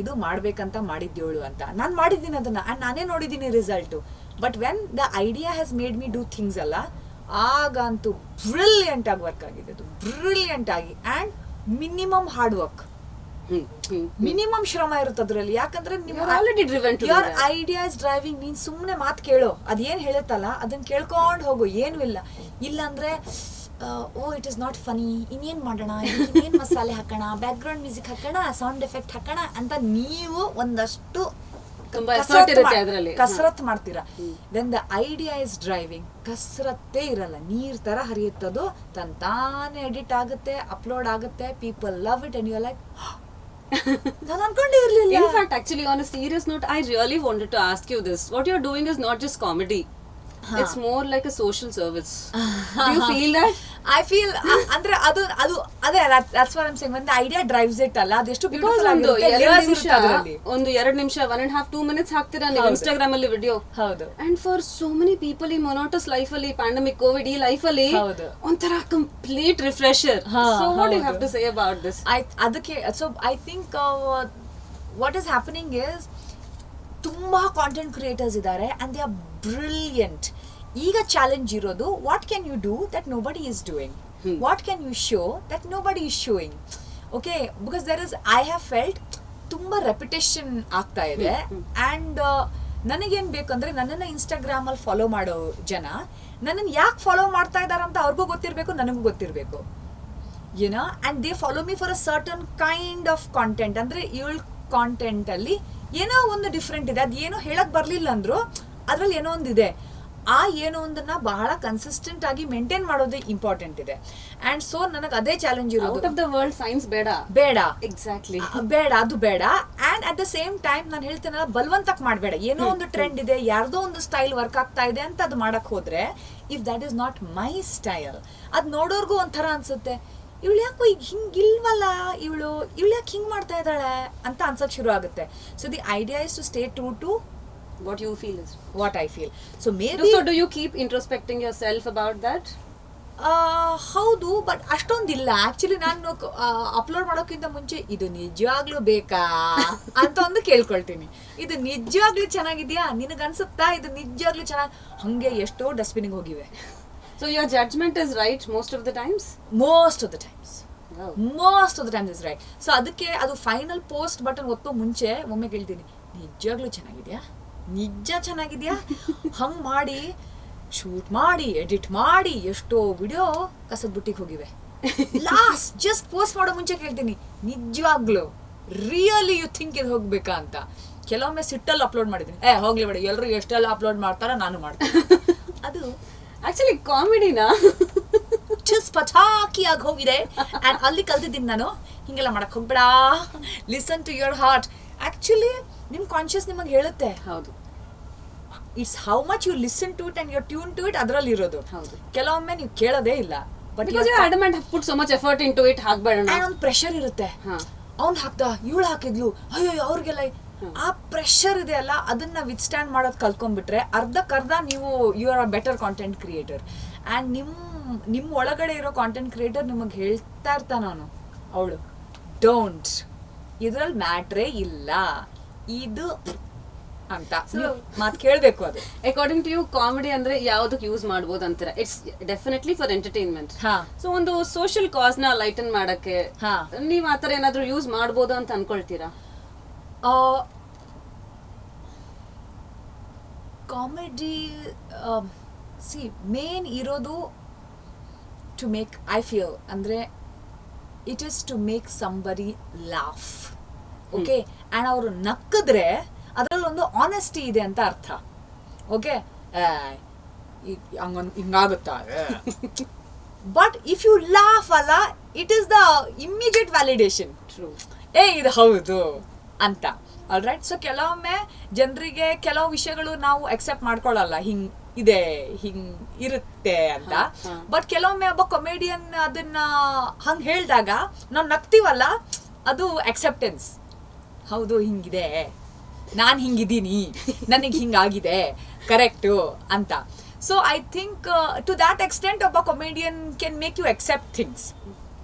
ಇದು ಮಾಡ್ಬೇಕಂತ ಮಾಡಿದ್ದೇಳು ಅಂತ. ನಾನು ಮಾಡಿದ್ದೀನಿ ಅದನ್ನ, ಆ್ಯಂಡ್ ನಾನೇ ನೋಡಿದ್ದೀನಿ result. But when the idea has made me do things ಅಲ್ಲ, ಆಗಂತೂ ಬ್ರಿಲಿಯಂಟ್ ಆಗಿ ವರ್ಕ್ ಆಗಿದೆ ಅದು, ಬ್ರಿಲಿಯಂಟ್ ಆಗಿ. And minimum hard work, minimum ಶ್ರಮ ಇರುತ್ತೆ ಅದರಲ್ಲಿ. ಯಾಕಂದ್ರೆ ಯುವರ್ ಐಡಿಯಾ ಇಸ್ ಡ್ರೈವಿಂಗ್. ನೀನ್ ಸುಮ್ಮನೆ ಮಾತು ಕೇಳೋ, ಅದೇನ್ ಹೇಳುತ್ತಲ್ಲ ಅದನ್ನ ಕೇಳ್ಕೊಂಡು ಹೋಗು, ಏನೂ ಇಲ್ಲ. ಇಲ್ಲಾಂದ್ರೆ ಇಟ್ ಇಸ್ ನಾಟ್ ಫನಿ, ಇನ್ನೇನ್ ಮಾಡೋಣ, ಇನ್ನೇನ್ ಮಸಾಲೆ ಹಾಕೋಣ, ಬ್ಯಾಕ್ ಗ್ರೌಂಡ್ ಮ್ಯೂಸಿಕ್ ಹಾಕೋಣ, ಸೌಂಡ್ ಎಫೆಕ್ಟ್ ಹಾಕೋಣ ಅಂತ ನೀವು ಒಂದಷ್ಟು ಕಸರತ್ ಮಾಡ್ತೀರಾ. When the idea is driving, ಕಸರತ್ತೇ ಇರಲ್ಲ, ನೀರ್ ತರ ಹರಿಯುತ್ತದು, ತಾನೇ ಎಡಿಟ್ ಆಗುತ್ತೆ, ಅಪ್ಲೋಡ್ ಆಗುತ್ತೆ, people love it, and you like, ನಾನು ಅನ್ಕೊಂಡೇ ಇರ್ಲಿಲ್ಲ. In fact, actually, on a serious note, I really wanted to ask you this. What you're doing is not just comedy. It's more like a social service. Do you feel that? I feel ಅಂದ್ರೆ ಅದು ಅದೇ that's what I'm saying. When the idea drives it ಅಲ್ಲ, ಅದೆಷ್ಟು ಬ್ಯೂಟಿಫುಲ್ ಆಗಿರುತ್ತೆ. ಒಂದು 2 ನಿಮಿಷ 1.5 2 minutes ಹಾಕ್ತೀರಾ ನೀವು Instagram ಅಲ್ಲಿ ವಿಡಿಯೋ. ಹೌದು. And for so many people ಈ monotonous life ಅಲ್ಲಿ, pandemic, covid ಈ ಲೈಫ್ ಅಲ್ಲಿ ಒಂಥರ complete refresher. So what do you have to say about this? ಅದಕ್ಕೆ so I think what is happening is ತುಂಬಾ ಕಾಂಟೆಂಟ್ ಕ್ರಿಯೇಟರ್ಸ್ ಇದ್ದಾರೆ, and they are brilliant. ಈಗ ಚಾಲೆಂಜ್ ಇರೋದು, what can you do that nobody is doing, what can you show that nobody is showing. Okay, because there is, I have felt ತುಂಬಾ ರೆಪಿಟೇಷನ್ ಆಗ್ತಾ ಇದೆ. ಆ್ಯಂಡ್ ನನಗೇನು ಬೇಕಂದ್ರೆ, ನನ್ನನ್ನು ಇನ್ಸ್ಟಾಗ್ರಾಮಲ್ಲಿ ಫಾಲೋ ಮಾಡೋ ಜನ ನನ್ನನ್ನು ಯಾಕೆ ಫಾಲೋ ಮಾಡ್ತಾ ಇದ್ದಾರೆ ಅಂತ ಅವ್ರಿಗೂ ಗೊತ್ತಿರಬೇಕು, ನನಗೂ ಗೊತ್ತಿರಬೇಕು, YONO. And they follow me for a certain kind of content. ಅಂದರೆ ಇವಳ ಕಾಂಟೆಂಟಲ್ಲಿ ಏನೋ ಒಂದು ಡಿಫ್ರೆಂಟ್ ಇದೆ, ಅದು ಏನೋ ಹೇಳಕ್ ಬರಲಿಲ್ಲ ಅಂದ್ರು ಅದ್ರಲ್ಲಿ ಏನೋ ಒಂದಿದೆ. ಆ ಏನೋ ಒಂದನ್ನ ಬಹಳ ಕನ್ಸಿಸ್ಟೆಂಟ್ ಆಗಿ ಮೇಂಟೈನ್ ಮಾಡೋದೇ ಇಂಪಾರ್ಟೆಂಟ್ ಇದೆ. ಅಂಡ್ ಸೊ ನನಗೆ ಅದೇ ಚಾಲೆಂಜ್ ಇರೋದು. Out of the world science ಬೇಡ ಎಕ್ಸಾಕ್ಟ್ಲಿ ಬೇಡ, ಅದು ಬೇಡ. And at the same time ನಾನು ಹೇಳ್ತೇನಲ್ಲ, ಬಲವಂತಕ್ಕೆ ಮಾಡಬೇಡ. ಏನೋ ಒಂದು ಟ್ರೆಂಡ್ ಇದೆ, ಯಾರ್ದೋ ಒಂದು ಸ್ಟೈಲ್ ವರ್ಕ್ ಆಗ್ತಾ ಇದೆ ಅಂತ ಅದು ಮಾಡಕ್ ಹೋದ್ರೆ, if that is not my style, ಅದು ನೋಡೋರ್ಗು ಒಂಥರ ಅನ್ಸುತ್ತೆ, ಇವಳು ಯಾಕೋ ಈಗ ಹಿಂಗಿಲ್ವಲ್ಲ, ಇವಳು ಯಾಕೆ ಹಿಂಗೆ ಮಾಡ್ತಾ ಇದ್ದಾಳೆ ಅಂತ ಅನ್ಸೋಕೆ ಶುರು ಆಗುತ್ತೆ. So the idea is to stay true to what you feel is what I feel. So maybe so do you keep introspecting yourself about that? ಹೌದು, ಬಟ್ ಅಷ್ಟೊಂದಿಲ್ಲ ಆಕ್ಚುಲಿ. ನಾನು ಅಪ್ಲೋಡ್ ಮಾಡೋಕ್ಕಿಂತ ಮುಂಚೆ ಇದು ನಿಜವಾಗ್ಲೂ ಬೇಕಾ ಅಂತ ಒಂದು ಕೇಳ್ಕೊಳ್ತೀನಿ. ಇದು ನಿಜವಾಗ್ಲೂ ಚೆನ್ನಾಗಿದ್ಯಾ, ನಿನಗನ್ಸುತ್ತಾ ಇದು ನಿಜವಾಗ್ಲೂ ಚೆನ್ನಾಗಿ, ಹಂಗೆ ಎಷ್ಟೋ ಡಸ್ಟ್ಬಿನ್ಗೆ ಹೋಗಿವೆ. So your judgment is right most of the times? Most of the times Wow. Most of the times is right. So ಅದಕ್ಕೆ ಅದು ಫೈನಲ್ ಪೋಸ್ಟ್ ಬಟನ್ ಒತ್ತೋ ಮುಂಚೆ ಒಮ್ಮೆ ಕೇಳ್ತೀನಿ, ನಿಜವಾಗ್ಲೂ ಚೆನ್ನಾಗಿದ್ಯಾ, ನಿಜ ಚೆನ್ನಾಗಿದ್ಯಾ. ಹಂಗೆ ಮಾಡಿ ಶೂಟ್ ಮಾಡಿ ಎಡಿಟ್ ಮಾಡಿ ಎಷ್ಟೋ ವಿಡಿಯೋ ಕಸದ ಬುಟ್ಟಿಗೆ ಹೋಗಿವೆ. ಲಾಸ್ಟ್ ಜಸ್ಟ್ ಪೋಸ್ಟ್ ಮಾಡೋ ಮುಂಚೆ ಕೇಳ್ತೀನಿ, ನಿಜವಾಗ್ಲೂ ರಿಯಲಿ ಯು ಥಿಂಕ್ ಇದು ಹೋಗ್ಬೇಕಾ ಅಂತ. ಕೆಲವೊಮ್ಮೆ ಸಿಟ್ಟಲ್ಲಿ ಅಪ್ಲೋಡ್ ಮಾಡಿದ್ದೀನಿ, ಹೋಗ್ಲಿ ಬೇಡ, ಎಲ್ಲರೂ ಎಷ್ಟೆಲ್ಲ ಅಪ್ಲೋಡ್ ಮಾಡ್ತಾರ ನಾನು ಮಾಡ್ತೀನಿ. ಅದು ಆಕ್ಚುಲಿ ಕಾಮಿಡಿನಾ ಚಸ್ ಪಟಾಕಿಯಾಗಿ ಹೋಗಿದೆ. ಆ್ಯಂಡ್ ಅಲ್ಲಿ ಕಲ್ತಿದ್ದೀನಿ ನಾನು, ಹಿಂಗೆಲ್ಲ ಮಾಡಕ್ ಹೋಗ್ಬೇಡ, listen to your heart. Actually ನಿಮ್ಮ ಕಾನ್ಷಿಯಸ್ ನಿಮಗೆ ಹೇಳುತ್ತೆ. ಹೌದು, it's how much you listen to it and you tune to it, ಅದರಲ್ಲಿ ಇರೋದು. ಹೌದು. ಕೆಲವೊಮ್ಮೆ ನೀವು ಕೇಳೋದೇ ಇಲ್ಲ, but because you adamant have put so much effort into it, ಹಾಕ್ಬೇಡಣ. ಒಂದು ಪ್ರೆಷರ್ ಇರುತ್ತೆ. ಹಾ. ಅವ್ನು ಹಾಕ್ದ, ಇವಳು ಹಾಕಿದ್ಲು, ಅಯ್ಯೋ ಅವ್ರಿಗೆಲ್ಲ ಆ ಪ್ರೆಷರ್ ಇದೆ ಅಲ್ಲ, ಅದನ್ನ ವಿತ್ಸ್ಟ್ಯಾಂಡ್ ಮಾಡೋದು ಕಲ್ತ್ಕೊಂಡ್ಬಿಟ್ರೆ ಅರ್ಧಕ್ಕರ್ಧ ನೀವು you are a better content creator. And ನಿಮ್ಮ ಒಳಗಡೆ ಇರೋ ಕಾಂಟೆಂಟ್ ಕ್ರಿಯೇಟರ್ ನಿಮಗೆ ಹೇಳ್ತಾ ಇರ್ತಾನ ಅವನು, ಅವಳು ಡೋಂಟ್, ಇದ್ರಲ್ಲಿ ಮ್ಯಾಟ್ರೇ ಇಲ್ಲ ಇದು ಅಂತ ಮಾತು ಕೇಳಬೇಕು. ಅದು ಅಕಾರ್ಡಿಂಗ್ ಟು ಯು ಕಾಮಿಡಿ ಅಂದ್ರೆ ಯಾವ್ದಕ್ಕೆ ಯೂಸ್ ಮಾಡ್ಬೋದು ಅಂತೀರಾ? It's definitely for entertainment. So ಒಂದು ಸೋಷಿಯಲ್ ಕಾಸ್ ನ ಲೈಟನ್ ಮಾಡಕ್ಕೆ ನೀವ್ ಆತರ ಏನಾದ್ರು ಯೂಸ್ ಮಾಡ್ಬೋದು ಅಂತ ಅನ್ಕೊಳ್ತೀರಾ? ಕಾಮಿಡಿ ಸಿ ಮೇನ್ ಇರೋದು ಟು ಮೇಕ್, ಐ ಫೀಲ್ ಅಂದರೆ it is to make somebody laugh. Okay, and ಅವರು ನಕ್ಕಿದ್ರೆ ಅದರಲ್ಲೊಂದು ಆನೆಸ್ಟಿ ಇದೆ ಅಂತ ಅರ್ಥ. ಓಕೆ, ಹಿಂಗಾಗುತ್ತಾ, ಬಟ್ ಇಫ್ ಯು ಲಾಫ್ ಅಲ್ಲ, it is the immediate validation. True, ಇದು ಹೌದು ಅಂತ. All right. ಸೊ ಕೆಲವೊಮ್ಮೆ ಜನರಿಗೆ ಕೆಲವು ವಿಷಯಗಳು ನಾವು ಅಕ್ಸೆಪ್ಟ್ ಮಾಡ್ಕೊಳ್ಳಲ್ಲ, ಹಿಂಗ್ ಇದೆ ಹಿಂಗ್ ಇರುತ್ತೆ ಅಂತ. ಬಟ್ ಕೆಲವೊಮ್ಮೆ ಒಬ್ಬ ಕೊಮೇಡಿಯನ್ ಅದನ್ನ ಹಂಗೆ ಹೇಳಿದಾಗ ನಾವು ನಗ್ತೀವಲ್ಲ, ಅದು ಅಕ್ಸೆಪ್ಟೆನ್ಸ್. ಹೌದು ಹಿಂಗಿದೆ, ನಾನು ಹಿಂಗಿದ್ದೀನಿ, ನನಗೆ ಹಿಂಗಾಗಿದೆ, ಕರೆಕ್ಟು ಅಂತ. So I think to that extent ಒಬ್ಬ comedian can make you accept things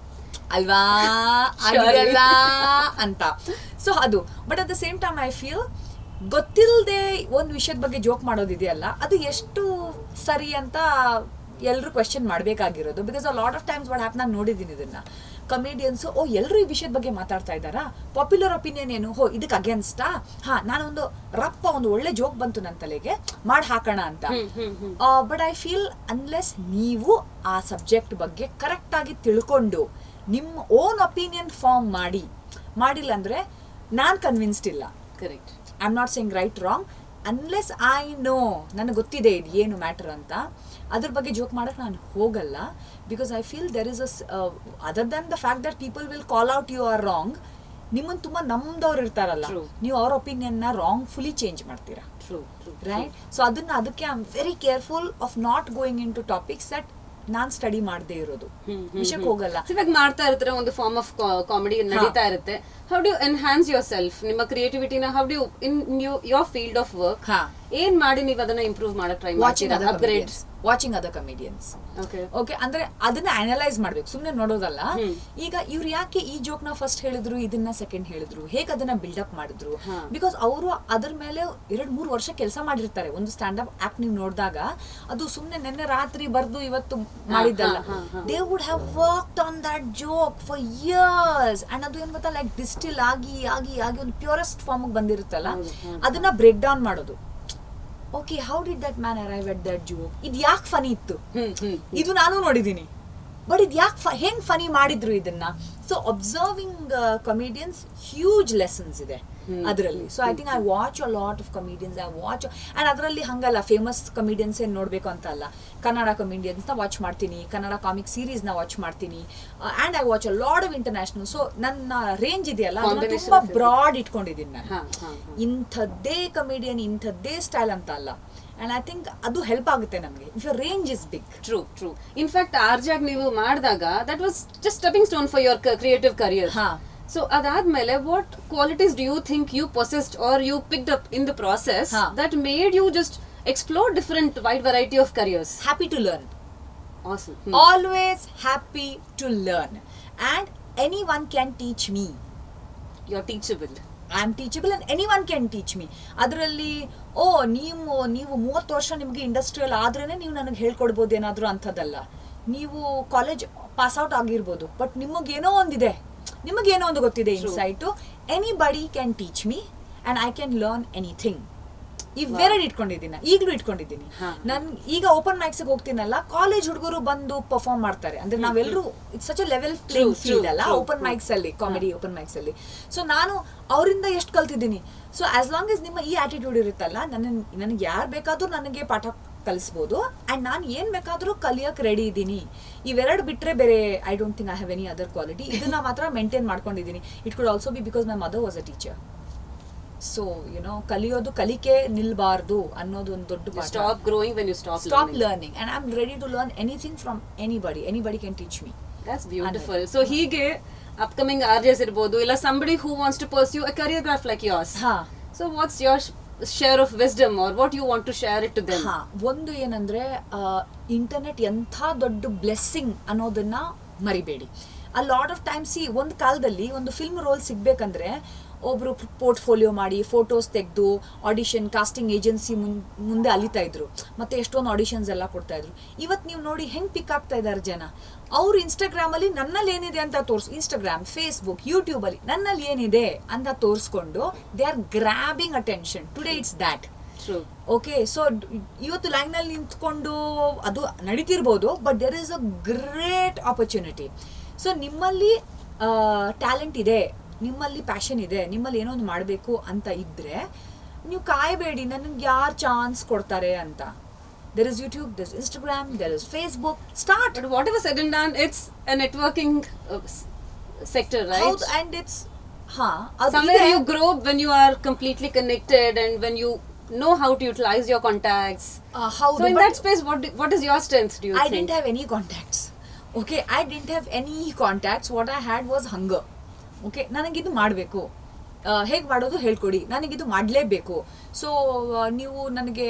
ಅಲ್ವಾ, ಆಗಿರಲ್ಲ ಅಂತ. ಸೊ ಅದು, but at the same time I feel ಗೊತ್ತಿಲ್ಲದೆ ಒಂದು ವಿಷಯದ ಬಗ್ಗೆ ಜೋಕ್ ಮಾಡೋದಿದೆಯಲ್ಲ, ಅದು ಎಷ್ಟು ಸರಿ ಅಂತ ಎಲ್ಲರೂ ಕ್ವೆಶ್ಚನ್ ಮಾಡಬೇಕಾಗಿರೋದು. Because a lot of times what happen, ನಾನು ನೋಡಿದ್ದೀನಿ ಇದನ್ನ, ಕಮಿಡಿಯನ್ಸು ಎಲ್ಲರೂ ಈ ವಿಷಯದ ಬಗ್ಗೆ ಮಾತಾಡ್ತಾ ಇದ್ದಾರಾ, ಪಾಪ್ಯುಲರ್ ಒಪಿನಿಯನ್ ಏನು, ಇದಕ್ಕೆ ಅಗೇನ್ಸ್ಟಾ, ನಾನೊಂದು ಒಂದು ಒಳ್ಳೆ ಜೋಕ್ ಬಂತು ನನ್ನ ತಲೆಗೆ, ಮಾಡಿ ಹಾಕೋಣ ಅಂತ. ಬಟ್ ಐ ಫೀಲ್ ಅನ್ಲೆಸ್ ನೀವು ಆ ಸಬ್ಜೆಕ್ಟ್ ಬಗ್ಗೆ ಕರೆಕ್ಟಾಗಿ ತಿಳ್ಕೊಂಡು ನಿಮ್ಮ ಓನ್ ಒಪಿನಿಯನ್ ಫಾರ್ಮ್ ಮಾಡಿಲ್ಲ ಅಂದರೆ ನಾನು ಕನ್ವಿನ್ಸ್ಡ್ ಇಲ್ಲ. Correct. I am not saying right wrong, unless I know, ನನಗೆ ಗೊತ್ತಿದೆ ಇದು ಏನು ಮ್ಯಾಟರ್ ಅಂತ, ಅದ್ರ ಬಗ್ಗೆ ಜೋಕ್ ಮಾಡಕ್ಕೆ ನಾನು ಹೋಗಲ್ಲ. Because I feel there is other than the fact that people will call out you are wrong, ನಿಮ್ಮನ್ನು ತುಂಬ ನಮ್ದವ್ರು ಇರ್ತಾರಲ್ಲ, ನೀವು ಅವ್ರ ಒಪಿನಿಯನ್ನ ರಾಂಗ್ ಫುಲಿ ಚೇಂಜ್ ಮಾಡ್ತೀರಾ. ರೈಟ್. ಸೊ ಅದಕ್ಕೆ I am very careful of not going into topics that ನಾನ್ ಸ್ಟಡಿ ಮಾಡದೇ ಇರೋದು, ವಿಷಯಕ್ಕೆ ಹೋಗಲ್ಲ. ಇವಾಗ ಮಾಡ್ತಾ ಇರ್ತಾರೆ, ಒಂದು ಫಾರ್ಮ್ ಆಫ್ ಕಾಮಿಡಿ ನಡೀತಾ ಇರುತ್ತೆ. How do enhance yourself, ನಿಮ್ಮ ಕ್ರಿಯೇಟಿವಿಟಿನ how do in your field of work ಏನ್ ಮಾಡಿ ನೀವು ಅದನ್ನ ಇಂಪ್ರೂವ್ ಮಾಡಕ್ ಟ್ರೈ ಮಾಡ್ತೀರಾ? Upgrade, watching other comedians. Okay, ಅಂದ್ರೆ ಅದನ್ನ ಅನಲೈಸ್ ಮಾಡ್ಬೇಕು, ಸುಮ್ನೆ ನೋಡೋದಲ್ಲ. ಈಗ ಇವ್ರು ಯಾಕೆ ಈ ಜೋಕ್ ನ ಫಸ್ಟ್ ಹೇಳಿದ್ರು, ಇದನ್ನ ಸೆಕೆಂಡ್ ಹೇಳಿದ್ರು, ಹೇಗೆ ಅದನ್ನ ಬಿಲ್ಡಪ್ ಮಾಡಿದ್ರು, ಬಿಕಾಸ್ ಅವರು ಅದ್ರ ಮೇಲೆ 2-3 ವರ್ಷ ಕೆಲಸ ಮಾಡಿರ್ತಾರೆ. ಒಂದು ಸ್ಟ್ಯಾಂಡ್ ಅಪ್ ಆಕ್ಟ್ ನೀವು ನೋಡಿದಾಗ ಅದು ಸುಮ್ನೆ ನಿನ್ನೆ ರಾತ್ರಿ ಬರ್ದು ಇವತ್ತು ಮಾಡಿದ್ದಲ್ಲ. They would have worked on that joke for years. And ಅದು ಏನ್ ಗೊತ್ತಾ, ಲೈಕ್ ಡಿಸ್ಟಿಲ್ ಆಗಿ ಆಗಿ ಆಗಿ ಒಂದು ಪ್ಯೂರೆಸ್ಟ್ ಫಾರ್ಮ್ ಬಂದಿರುತ್ತಲ್ಲ, ಅದನ್ನ ಬ್ರೇಕ್ ಡೌನ್ ಮಾಡೋದು. Okay, how did that man arrive at that joke, ಇದು ಯಾಕೆ ಫನಿ ಇತ್ತು, ಇದು ನಾನು ನೋಡಿದ್ದೀನಿ, ಬಟ್ ಇದು ಯಾಕೆ ಹೆಂಗ್ ಫನಿ ಮಾಡಿದ್ರು ಇದನ್ನ. So observing comedians huge lessons ಇದೆ ಅದರಲ್ಲಿ. So I think I watch a lot of comedians, I watch. And ಅದರಲ್ಲಿ ಹಂಗಲ್ಲ ಫೇಮಸ್ ಕಮಿಡಿಯನ್ಸ್ ಏನು ನೋಡಬೇಕು ಅಂತ ಅಲ್ಲ, ಕನ್ನಡ ಕಮಿಡಿಯನ್ಸ್ನ ವಾಚ್ ಮಾಡ್ತೀನಿ, ಕನ್ನಡ ಕಾಮಿಕ್ ಸೀರೀಸ್ನ ವಾಚ್ ಮಾಡ್ತೀನಿ, and I watch a lot of international. So ನನ್ನ ರೇಂಜ್ ಇದೆಯಲ್ಲ ಅದನ್ನ ತುಂಬ ಬ್ರಾಡ್ ಇಟ್ಕೊಂಡಿದ್ದೀನಿ ನಾನು. ಇಂಥದ್ದೇ ಕಮಿಡಿಯನ್, ಇಂಥದ್ದೇ ಸ್ಟೈಲ್ ಅಂತ ಅಲ್ಲ. ಆ್ಯಂಡ್ ಐ ಥಿಂಕ್ ಅದು ಹೆಲ್ಪ್ ಆಗುತ್ತೆ ನಮಗೆ if your range is big. True in fact ಆರ್ಜಾಗ್ ನೀವು ಮಾಡಿದಾಗ that was just stepping stone for your creative career. So ಅದಾದ್ಮೇಲೆ what qualities do you think you possessed or you picked up in the process that made you just explore different wide variety of careers? Happy to learn. Awesome. Always happy to learn, and anyone can teach me. You're teachable. I am teachable and anyone can teach me. ಅದರಲ್ಲಿ ನೀವು 30 ವರ್ಷ ನಿಮಗೆ ಇಂಡಸ್ಟ್ರಿಯಲ್ ಆದ್ರೇನೆ ನೀವು ನನಗೆ ಹೇಳ್ಕೊಡ್ಬೋದು ಏನಾದರೂ ಅಂಥದ್ದಲ್ಲ. ನೀವು ಕಾಲೇಜ್ ಪಾಸ್ ಔಟ್ ಆಗಿರ್ಬೋದು, ಬಟ್ ನಿಮಗೇನೋ ಒಂದು ಗೊತ್ತಿದೆ insight. Anybody can teach me and I can learn anything. ಇವೆರಡು ಇಟ್ಕೊಂಡಿದ್ದೀನಿ, ಈಗಲೂ ಇಟ್ಕೊಂಡಿದ್ದೀನಿ. ನಾನು ಈಗ ಓಪನ್ ಮೈಕ್ಸ್ಗೆ ಹೋಗ್ತೀನಲ್ಲ, ಕಾಲೇಜ್ ಹುಡುಗರು ಬಂದು ಪರ್ಫಾರ್ಮ್ ಮಾಡ್ತಾರೆ. ಅಂದ್ರೆ ನಾವೆಲ್ಲರೂ it's such a level playing field ಅಲ್ಲ ಓಪನ್ ಮೈಕ್ಸ್ ಅಲ್ಲಿ, ಕಾಮಿಡಿ ಓಪನ್ ಮೈಕ್ಸ್ ಅಲ್ಲಿ. ಸೊ ನಾನು ಅವರಿಂದ ಎಷ್ಟು ಕಲ್ತಿದ್ದೀನಿ. ಸೊ ಆಸ್ ಲಾಂಗ್ ಎಸ್ ನಿಮ್ಮ ಈ ಆಟಿಟ್ಯೂಡ್ ಇರುತ್ತಲ್ಲ, ನನಗೆ ಯಾರು ಬೇಕಾದ್ರೂ ನನಗೆ ಪಾಠ ಕಲಿಸ್ಬೋದು ಆ್ಯಂಡ್ ನಾನು ಏನು ಬೇಕಾದರೂ ಕಲಿಯೋಕೆ ರೆಡಿ ಇದ್ದೀನಿ. ಇವೆರಡು ಬಿಟ್ಟರೆ ಬೇರೆ I don't think I have any other quality. ಇದನ್ನ ಮಾತ್ರ ಮೇಂಟೈನ್ ಮಾಡ್ಕೊಂಡಿದ್ದೀನಿ. It could also be because my mother was a teacher. So ಕಲಿಕೆ ನಿಲ್ಬಾರ್ದು ಅನ್ನೋದು ಒಂದು ದೊಡ್ಡ ಪಾಠ. Stop growing when you stop learning. And I'm ready to learn anything from anybody can teach me. That's beautiful. So ಹೀಗೆ upcoming RJs ಇರ್ಬೋದು, ಇಲ್ಲ somebody who wants to pursue a career graph like yours. So what's your share of wisdom or what you want to share it to them? ಒಂದು ಏನಂದ್ರೆ ಇಂಟರ್ನೆಟ್ ಎಂಥ ದೊಡ್ಡ ಬ್ಲೆಸ್ಸಿಂಗ್ ಅನ್ನೋದನ್ನ ಮರಿಬೇಡಿ. a lot of times ಒಂದು ಕಾಲದಲ್ಲಿ ಒಂದು ಫಿಲ್ಮ್ ರೋಲ್ ಸಿಗ್ಬೇಕಂದ್ರೆ ಒಬ್ರು ಪೋರ್ಟ್ಫೋಲಿಯೋ ಮಾಡಿ ಫೋಟೋಸ್ ತೆಗೆದು ಆಡಿಷನ್ ಕಾಸ್ಟಿಂಗ್ ಏಜೆನ್ಸಿ ಮುಂದೆ ಅಲಿತಾ ಇದ್ರು, ಮತ್ತೆ ಎಷ್ಟೊಂದು ಆಡಿಷನ್ಸ್ ಎಲ್ಲ ಕೊಡ್ತಾ ಇದ್ರು. ಇವತ್ತು ನೀವು ನೋಡಿ ಹೆಂಗ್ ಪಿಕ್ ಆಗ್ತಾ ಇದ್ದಾರೆ ಜನ. ಅವ್ರು ಇನ್ಸ್ಟಾಗ್ರಾಮಲ್ಲಿ ನನ್ನಲ್ಲಿ ಏನಿದೆ ಅಂತ ಇನ್ಸ್ಟಾಗ್ರಾಮ್, ಫೇಸ್ಬುಕ್, ಯೂಟ್ಯೂಬ್ ಅಲ್ಲಿ ನನ್ನಲ್ಲಿ ಏನಿದೆ ಅಂತ ತೋರಿಸ್ಕೊಂಡು they are grabbing attention. Today it's that. Okay, so ಇವತ್ತು ಲೈನಲ್ಲಿ ನಿಂತ್ಕೊಂಡು ಅದು ನಡೀತಿರ್ಬೋದು, but there is a great opportunity. So ನಿಮ್ಮಲ್ಲಿ ಟ್ಯಾಲೆಂಟ್ ಇದೆ, ನಿಮ್ಮಲ್ಲಿ ಪ್ಯಾಷನ್ ಇದೆ, ನಿಮ್ಮಲ್ಲಿ ಏನೋ ಒಂದು ಮಾಡಬೇಕು ಅಂತ ಇದ್ರೆ ನೀವು ಕಾಯಬೇಡಿ ನನಗೆ ಯಾರು ಚಾನ್ಸ್ ಕೊಡ್ತಾರೆ ಅಂತ. there is YouTube, there is Instagram, there is Facebook. Start. But whatever said and done, it's a networking sector, right? And it's somewhere you grow when you are completely connected and when you know how to utilize your contacts. So in that space, what is your strength, do you think? I didn't have any contacts. Okay, I didn't have any contacts. What I had was hunger. Okay, ನನಗಿದು ಮಾಡಬೇಕು, ಹೇಗೆ ಮಾಡೋದು ಹೇಳ್ಕೊಡಿ, ನನಗಿದು ಮಾಡಲೇಬೇಕು. ಸೊ ನೀವು ನನಗೆ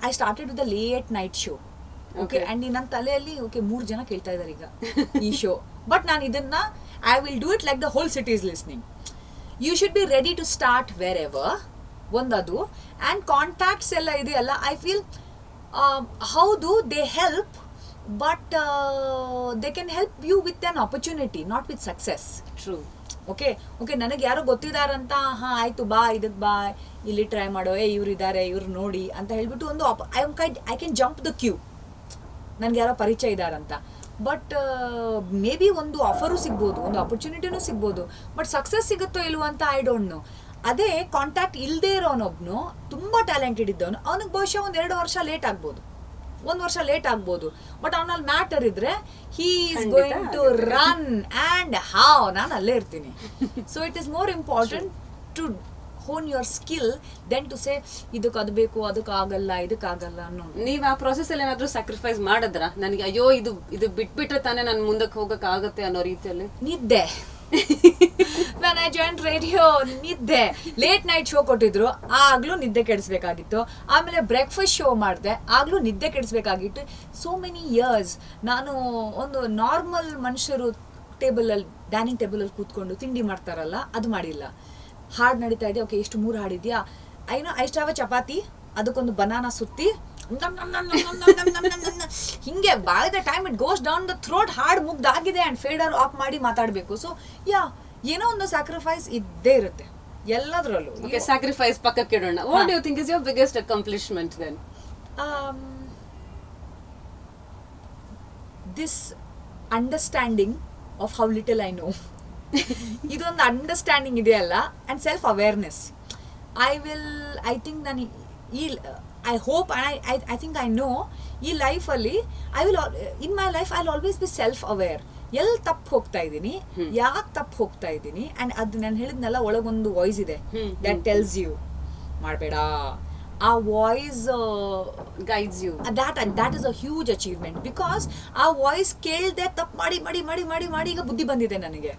I started with the late night show. Okay, and ನನ್ನ ತಲೆಯಲ್ಲಿ 3 ಜನ ಕೇಳ್ತಾ ಇದ್ದಾರೆ ಈಗ ಈ ಶೋ. ಬಟ್ ನಾನು ಇದನ್ನ I will do it like the whole city is listening. You should be ready to start wherever. ಒಂದದು. ಆ್ಯಂಡ್ ಕಾಂಟ್ಯಾಕ್ಟ್ಸ್ ಎಲ್ಲ ಇದೆಯಲ್ಲ, ಐ ಫೀಲ್ ಹೌದು they help, but they can help you with an opportunity, not with success. True. Okay, ನನಗೆ ಯಾರೋ ಗೊತ್ತಿದಾರಂತ ಆಯ್ತು ಬಾ ಇದಕ್ಕೆ ಬಾ ಇಲ್ಲಿ ಟ್ರೈ ಮಾಡೋ, ಇವ್ರು ಇದ್ದಾರೆ ಇವ್ರು ನೋಡಿ ಅಂತ ಹೇಳ್ಬಿಟ್ಟು ಒಂದು I can jump the queue, ನನಗೆ ಯಾರೋ ಪರಿಚಯ ಇದ್ದಾರಂತ. ಬಟ್ ಮೇ ಬಿ ಒಂದು ಆಫರು ಸಿಗ್ಬೋದು, ಒಂದು ಆಪರ್ಚುನಿಟಿನೂ ಸಿಗ್ಬೋದು, ಬಟ್ ಸಕ್ಸಸ್ ಸಿಗುತ್ತೋ ಇಲ್ವೋ ಅಂತ ಐ ಡೋಂಟ್ ನೋ. ಅದೇ ಕಾಂಟ್ಯಾಕ್ಟ್ ಇಲ್ಲದೆ ಇರೋನೊಬ್ನು ತುಂಬ ಟ್ಯಾಲೆಂಟೆಡ್ ಇದ್ದವನು, ಅವನಿಗೆ ಬಹುಶಃ 1-2 ವರ್ಷ ಲೇಟ್ ಆಗ್ಬೋದು, 1 ವರ್ಷ ಲೇಟ್ ಆಗ್ಬೋದು, ಬಟ್ ಅವನಲ್ಲಿ ಮ್ಯಾಟರ್ ಇದ್ರೆ he is going to run and ಹಾವ್ ನಾನು ಅಲ್ಲೇ ಇರ್ತೀನಿ. So it is more important to hone your skill then to say ಇದಕ್ಕೆ ಅದು ಬೇಕು, ಅದಕ್ಕಾಗಲ್ಲ, ಇದಕ್ಕಾಗಲ್ಲ ಅನ್ನೋ. ನೀವು ಆ ಪ್ರೊಸೆಸ್ ಅಲ್ಲಿ ಏನಾದರೂ ಸ್ಯಾಕ್ರಿಫೈಸ್ ಮಾಡಿದ್ರ? ನನಗೆ ಅಯ್ಯೋ ಇದು ಬಿಟ್ಬಿಟ್ರೆ ತಾನೇ ನಾನು ಮುಂದಕ್ಕೆ ಹೋಗಕ್ಕಾಗತ್ತೆ ಅನ್ನೋ ರೀತಿಯಲ್ಲಿ ನಿದ್ದೆ. when I joined radio, ನಿದ್ದೆ. ಲೇಟ್ ನೈಟ್ ಶೋ ಕೊಟ್ಟಿದ್ರು, ಆಗ್ಲೂ ನಿದ್ದೆ ಕೆಡಿಸ್ಬೇಕಾಗಿತ್ತು. ಆಮೇಲೆ ಬ್ರೇಕ್ಫಾಸ್ಟ್ ಶೋ ಮಾಡಿದೆ, ಆಗ್ಲೂ ನಿದ್ದೆ ಕೆಡಿಸ್ಬೇಕಾಗಿತ್ತು. ಸೋ ಮೆನಿ ಇಯರ್ಸ್ ನಾನು ಒಂದು ನಾರ್ಮಲ್ ಮನುಷ್ಯರು ಟೇಬಲಲ್ಲಿ ಡೈನಿಂಗ್ ಟೇಬಲಲ್ಲಿ ಕೂತ್ಕೊಂಡು ತಿಂಡಿ ಮಾಡ್ತಾರಲ್ಲ, ಅದು ಮಾಡಿಲ್ಲ. ಹಾಡು ನಡೀತಾ ಇದೆ, ಓಕೆ ಎಷ್ಟು 3 ಹಾಡಿದ್ಯಾ, ಐಷ್ಟಾವ ಚಪಾತಿ, ಅದಕ್ಕೊಂದು ಬನಾನಾ ಸುತ್ತಿ ಹಿಂಗೆ by the time it goes down the throat, ಹಾಡು ಮುಗ್ದಾಗಿದೆ ಆ್ಯಂಡ್ ಫೇಡರ್ ಆಫ್ ಮಾಡಿ ಮಾತಾಡಬೇಕು. ಸೊ ಏನೋ ಒಂದು ಸ್ಯಾಕ್ರಿಫೈಸ್ ಇದ್ದೇ ಇರುತ್ತೆ ಎಲ್ಲದರಲ್ಲೂ. ಸ್ಯಾಕ್ರಿಫೈಸ್ ಪಕ್ಕಕ್ಕೆ ಇಡೋಣ. What do you think is your biggest accomplishment then? This understanding of how little I know. ಇದೊಂದು ಅಂಡರ್ಸ್ಟ್ಯಾಂಡಿಂಗ್ ಇದೆಯಲ್ಲ, and self awareness. I think ನಾನು I hope and I think I know ಈ ಲೈಫಲ್ಲಿ in my life I'll always be self aware. ಎಲ್ಲಿ ತಪ್ಪು ಹೋಗ್ತಾ ಇದ್ದೀನಿ, ಯಾಕೆ ತಪ್ಪು ಹೋಗ್ತಾ ಇದ್ದೀನಿ, ಆ್ಯಂಡ್ ಅದು ನಾನು ಹೇಳಿದ್ನಲ್ಲ, ಒಳಗೊಂದು ವಾಯ್ಸ್ ಇದೆ ದಟ್ ಟೆಲ್ಸ್ ಯು ಮಾಡಬೇಡ, ಆ voice guides you. that is a huge achievement because ಆ ವಾಯ್ಸ್ ಕೇಳ್ದೆ ತಪ್ಪು ಮಾಡಿ ಮಾಡಿ ಮಾಡಿ ಮಾಡಿ ಮಾಡಿ ಈಗ ಬುದ್ಧಿ ಬಂದಿದೆ ನನಗೆ.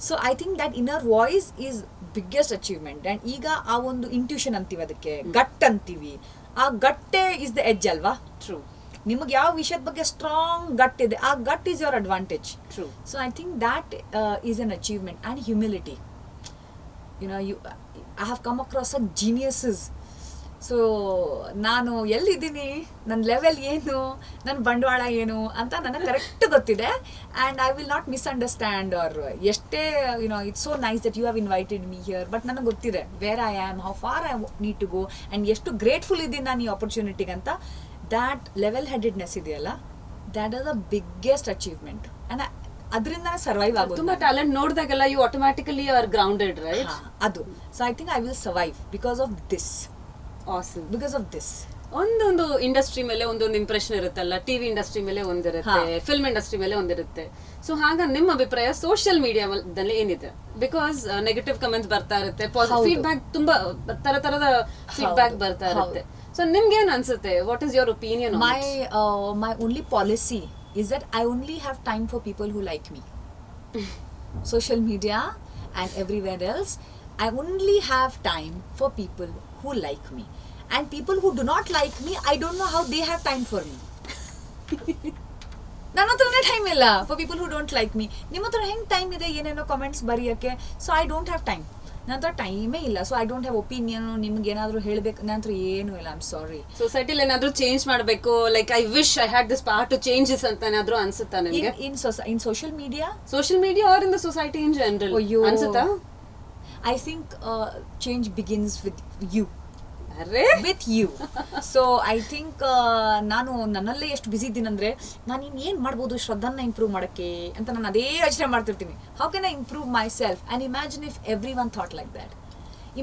So I think that inner voice is biggest achievement. And ಈಗ ಆ ಒಂದು ಇಂಟ್ಯೂಷನ್ ಅಂತೀವಿ, ಅದಕ್ಕೆ ಗಟ್ ಅಂತೀವಿ, ಆ ಗಟ್ಟೆ ಇಸ್ ದ ಎಡ್ಜ್ ಅಲ್ವಾ. ಟ್ರೂ. ನಿಮಗೆ ಯಾವ ವಿಷಯದ ಬಗ್ಗೆ ಸ್ಟ್ರಾಂಗ್ ಗಟ್ ಇದೆ, ಆ gut is your advantage. True. So I think that is an achievement. And humility, I have come across a geniuses. So ನಾನು ಎಲ್ಲಿದ್ದೀನಿ, ನನ್ನ ಲೆವೆಲ್ ಏನು, ನನ್ನ ಬಂಡವಾಳ ಏನು ಅಂತ ನನಗೆ ಕರೆಕ್ಟ್ ಗೊತ್ತಿದೆ. And I will not misunderstand or ಎಷ್ಟೇ it's so nice that you have invited me here, but ನನಗೆ ಗೊತ್ತಿದೆ where I am, how far I need to go, and ಎಷ್ಟು ಗ್ರೇಟ್ಫುಲ್ ಇದ್ದೀನಿ ನಾನು ಈ ಆಪರ್ಚುನಿಟಿಗಂತ. ದ್ಯಾಟ್ ಲೆವೆಲ್ ಹೆಡೆಡ್ನೆಸ್ ಇದೆಯಲ್ಲ, that is the biggest achievement. And ಅದರಿಂದನೇ ಸರ್ವೈವ್ ಆಗೋದು. ತುಂಬಾ ಟ್ಯಾಲೆಂಟ್ ನೋಡಿದಾಗೆಲ್ಲ you automatically are grounded, right? ಅದು. So I think I will survive because of this. Awesome. Because of this. ಒಂದೊಂದು ಇಂಡಸ್ಟ್ರಿ ಮೇಲೆ ಒಂದೊಂದು ಇಂಪ್ರೆಷನ್ ಇರುತ್ತಲ್ಲ. ಟಿವಿ ಇಂಡಸ್ಟ್ರಿ ಮೇಲೆ ಒಂದಿರುತ್ತೆ, ಫಿಲ್ಮ್ ಇಂಡಸ್ಟ್ರಿ ಮೇಲೆ ಒಂದಿರುತ್ತೆ. ಸೊ ಹಾಗ ನಿಮ್ಮ ಅಭಿಪ್ರಾಯ ಸೋಷಿಯಲ್ ಮೀಡಿಯಾದಲ್ಲಿ ಏನಿದೆ? ಬಿಕಾಸ್ ನೆಗೆಟಿವ್ ಕಮೆಂಟ್ಸ್ ಬರ್ತಾ ಇರುತ್ತೆ, ಪಾಸಿಟಿವ್ ಫೀಡ್ಬ್ಯಾಕ್, ತುಂಬಾ ತರದ ಫೀಡ್ಬ್ಯಾಕ್ ಬರ್ತಾ ಇರುತ್ತೆ. ಸೊ ನಿಮ್ಗೆ ಏನ್ ಅನ್ಸುತ್ತೆ? What is your opinion? My only policy is that I only have time for people who like me. Social media and everywhere else, I only have time for people who like me. And people who do not like me, I don't know how they have time for me. ನನ್ನ ಹತ್ರನೇ ಟೈಮ್ ಇಲ್ಲ for people who don't like me. ನಿಮ್ಮ ಹತ್ರ ಹೆಂಗೆ ಟೈಮ್ ಇದೆ ಏನೇನೋ ಕಮೆಂಟ್ಸ್ ಬರೆಯೋಕ್ಕೆ? So I don't have time. ನನ್ನ ಹತ್ರ ಟೈಮೇ ಇಲ್ಲ. So I don't have opinion. ನಿಮ್ಗೆ ಏನಾದರೂ ಹೇಳಬೇಕು, ನನ್ನ ಹತ್ರ ಏನೂ ಇಲ್ಲ. I am sorry. ಸೊಸೈಟಿಲಿ ಏನಾದರೂ ಚೇಂಜ್ ಮಾಡಬೇಕು, like I wish I had this part to changes ಅಂತ ಏನಾದರೂ ಅನ್ಸುತ್ತಾ ನಿಮಗೆ? In social media or in the society in general ಅನ್ಸುತ್ತಾ? I think change begins with you. ಅರೆ, with you. So I think ನಾನು ನನ್ನಲ್ಲೇ ಎಷ್ಟು ಬಿಸಿ ಇದ್ದೀನಂದ್ರೆ, ನಾನು ಇನ್ನೇನು ಮಾಡ್ಬೋದು ಶ್ರದ್ಧಾನ ಇಂಪ್ರೂವ್ ಮಾಡೋಕ್ಕೆ ಅಂತ ನಾನು ಅದೇ ಯೋಚನೆ ಮಾಡ್ತಿರ್ತೀನಿ. How can I improve my self? And imagine if every one thought like that.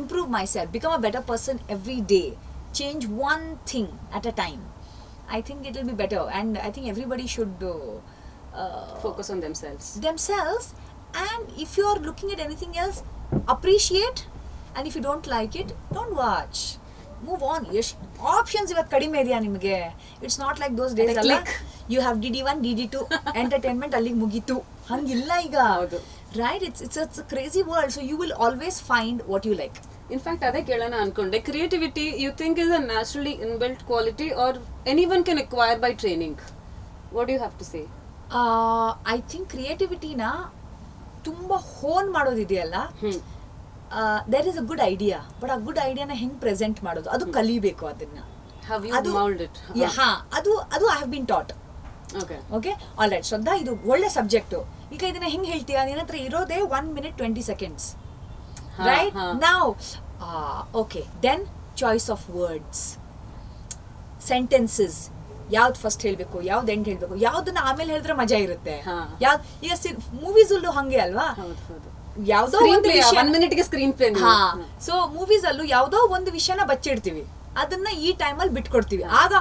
Improve my self, become a better person every day, change one thing at a time. I think it will be better. And I think everybody should focus on themselves. And if you are looking at anything else, appreciate. And if you don't like it, don't watch. Move on. Options ಇವತ್ತು ಕಡಿಮೆ ಇದೆಯಾ ನಿಮಗೆ? It's not like those days ಅಲ್ಲ, you have DD1 DD2 entertainment ಅಲ್ಲಿಗೆ ಮುಗೀತು. ಹಂಗಿಲ್ಲ ಈಗ, right? It's a crazy world. So you will always find what you like. In fact ಅದೇ ಕೇಳೋಣ ಅನ್ಕೊಂಡೆ. Creativity you think is a naturally inbuilt quality or anyone can acquire by training? What you have to say? I think ಕ್ರಿಯೇಟಿವಿಟಿನ ತುಂಬ ಹೋನ್ ಮಾಡೋದಿದೆಯಲ್ಲ, there is a good idea. But ಆ ಗುಡ್ ಐಡಿಯಾನ ಹೆಂಗೆ ಪ್ರೆಸೆಂಟ್ ಮಾಡೋದು, ಅದು ಕಲಿಬೇಕು. ಅದನ್ನ ಅದು I have been taught. Okay, all right Shraddha, ಇದು ಒಳ್ಳೆ ಸಬ್ಜೆಕ್ಟು. ಈಗ ಇದನ್ನ ಹೆಂಗೆ ಹೇಳ್ತೀಯಾ? ನಿನ್ನ ಹತ್ರ ಇರೋದೇ 1 minute 20 seconds, ರೈಟ್? ನಾವು okay, then choice of words, sentences, ಯಾವ್ದು ಫಸ್ಟ್ ಹೇಳ್ಬೇಕು, ಯಾವ್ದು ಎಂಡ್ ಹೇಳ್ಬೇಕು, ಯಾವ್ದನ್ನ ಆಮೇಲೆ ಹೇಳಿದ್ರೆ ಮಜಾ ಇರುತ್ತೆ. ಯಾವ್ದು ಈಗ ಮೂವೀಸ್ ಅಲ್ಲೂ ಹಂಗೆ ಅಲ್ವಾ? ಯಾವ್ದೋ ಒಂದು ವಿಷಯ ಸ್ಕ್ರೀನ್ ಪ್ಲೇ. ಸೊ ಮೂವೀಸ್ ಅಲ್ಲೂ ಯಾವ್ದೋ ಒಂದು ವಿಷಯನ ಬಚ್ಚಿಡ್ತೀವಿ, ಅದನ್ನ ಈ ಟೈಮಲ್ಲಿ ಬಿಟ್ಕೊಡ್ತೀವಿ, ಆಗ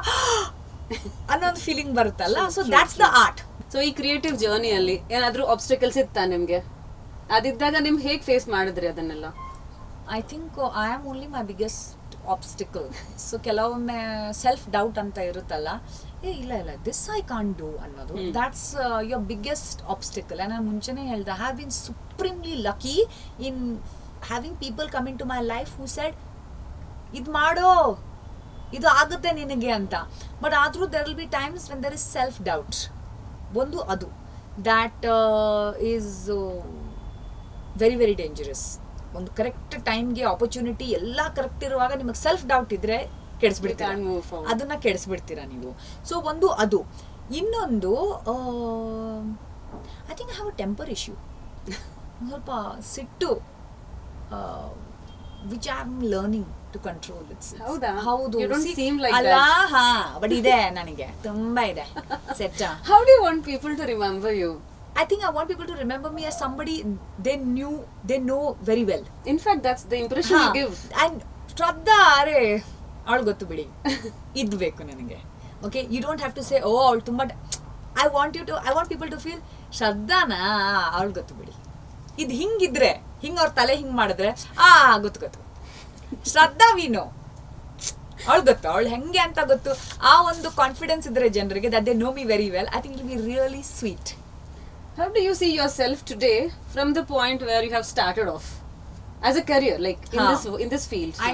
ಅನ್ನೋದು ಫೀಲಿಂಗ್ ಬರುತ್ತಲ್ಲ. So that's the art. So ಈ ಕ್ರಿಯೇಟಿವ್ ಜರ್ನಿಯಲ್ಲಿ ಏನಾದ್ರೂ ಆಬ್ಸ್ಟಿಕಲ್ಸ್ ಇತ್ತಾ ನಿಮ್ಗೆ? ಅದಿದ್ದಾಗ ನಿಮ್ಗೆ ಹೇಗೆ ಫೇಸ್ ಮಾಡಿದ್ರಿ ಅದನ್ನೆಲ್ಲ? I think I am only my biggest obstacle. So ಕೆಲವೊಮ್ಮೆ ಸೆಲ್ಫ್ ಡೌಟ್ ಅಂತ ಇರುತ್ತಲ್ಲ, ಇಲ್ಲ ದಿಸ್ ಐ ಕಾಂಟ್ ಡೂ ಅನ್ನೋದು, ದ್ಯಾಟ್ಸ್ ಯುವರ್ ಬಿಗ್ಗೆಸ್ಟ್ ಆಬ್ಸ್ಟಿಕಲ್. ನಾನು ಮುಂಚೆನೇ ಹೇಳ್ದೆ, I have been supremely lucky in having people coming to my life who said, ಇದು ಮಾಡೋ, ಇದು ಆಗುತ್ತೆ ನಿನಗೆ ಅಂತ. ಬಟ್ ಆದರೂ there will be times when there is self doubt. ಒಂದು ಅದು that is very very dangerous. ಒಂದು ಕರೆಕ್ಟ್ ಟೈಮ್ಗೆ ಆಪರ್ಚುನಿಟಿ ಎಲ್ಲ ಕರೆಕ್ಟ್ ಇರುವಾಗ ನಿಮಗೆ ಸೆಲ್ಫ್ ಡೌಟ್ ಇದ್ರೆ ಕೆಡಿಸ್ಬಿಡ್ತೀರಾ, ಅದನ್ನ ಕೆಡಿಸ್ಬಿಡ್ತೀರಾ ನೀವು. ಸೊ ಒಂದು ಅದು. ಇನ್ನೊಂದು I think I have a temper issue, ಸ್ವಲ್ಪ ಸಿಟ್ಟು, which I am learning to control. ಹೌದು, ಅಲ್ಲ, ಹಾ, ಬಟ್ ಇದೆ, ನನಗೆ ತುಂಬಾ ಇದೆ. Set. How do you want people to remember you? I think I want people to remember me as somebody they know very well. In fact, that's the impression you give. And Shraddha, are ಅವಳು ಗೊತ್ತು ಬಿಡಿ, ಇದ್ಬೇಕು ನನಗೆ. Okay, you don't have to say, oh, ಅವಳು ತುಂಬಾ. I want people to feel ಶ್ರದ್ಧಾನ, ಅವಳು ಗೊತ್ತು ಬಿಡಿ. ಇದು ಹಿಂಗಿದ್ರೆ, ಹಿಂಗೆ ಅವ್ರ ತಲೆ ಹಿಂಗೆ ಮಾಡಿದ್ರೆ ಗೊತ್ತು ಶ್ರದ್ಧಾ ವಿ ನೋ. ಅವಳು ಗೊತ್ತು, ಅವಳು ಹೆಂಗೆ ಅಂತ ಗೊತ್ತು. ಆ ಒಂದು ಕಾನ್ಫಿಡೆನ್ಸ್ ಇದ್ರೆ ಜನರಿಗೆ that they know me very well, I think it will be really sweet. How do you see yourself today from the point where you have started off as a career, like in this field? I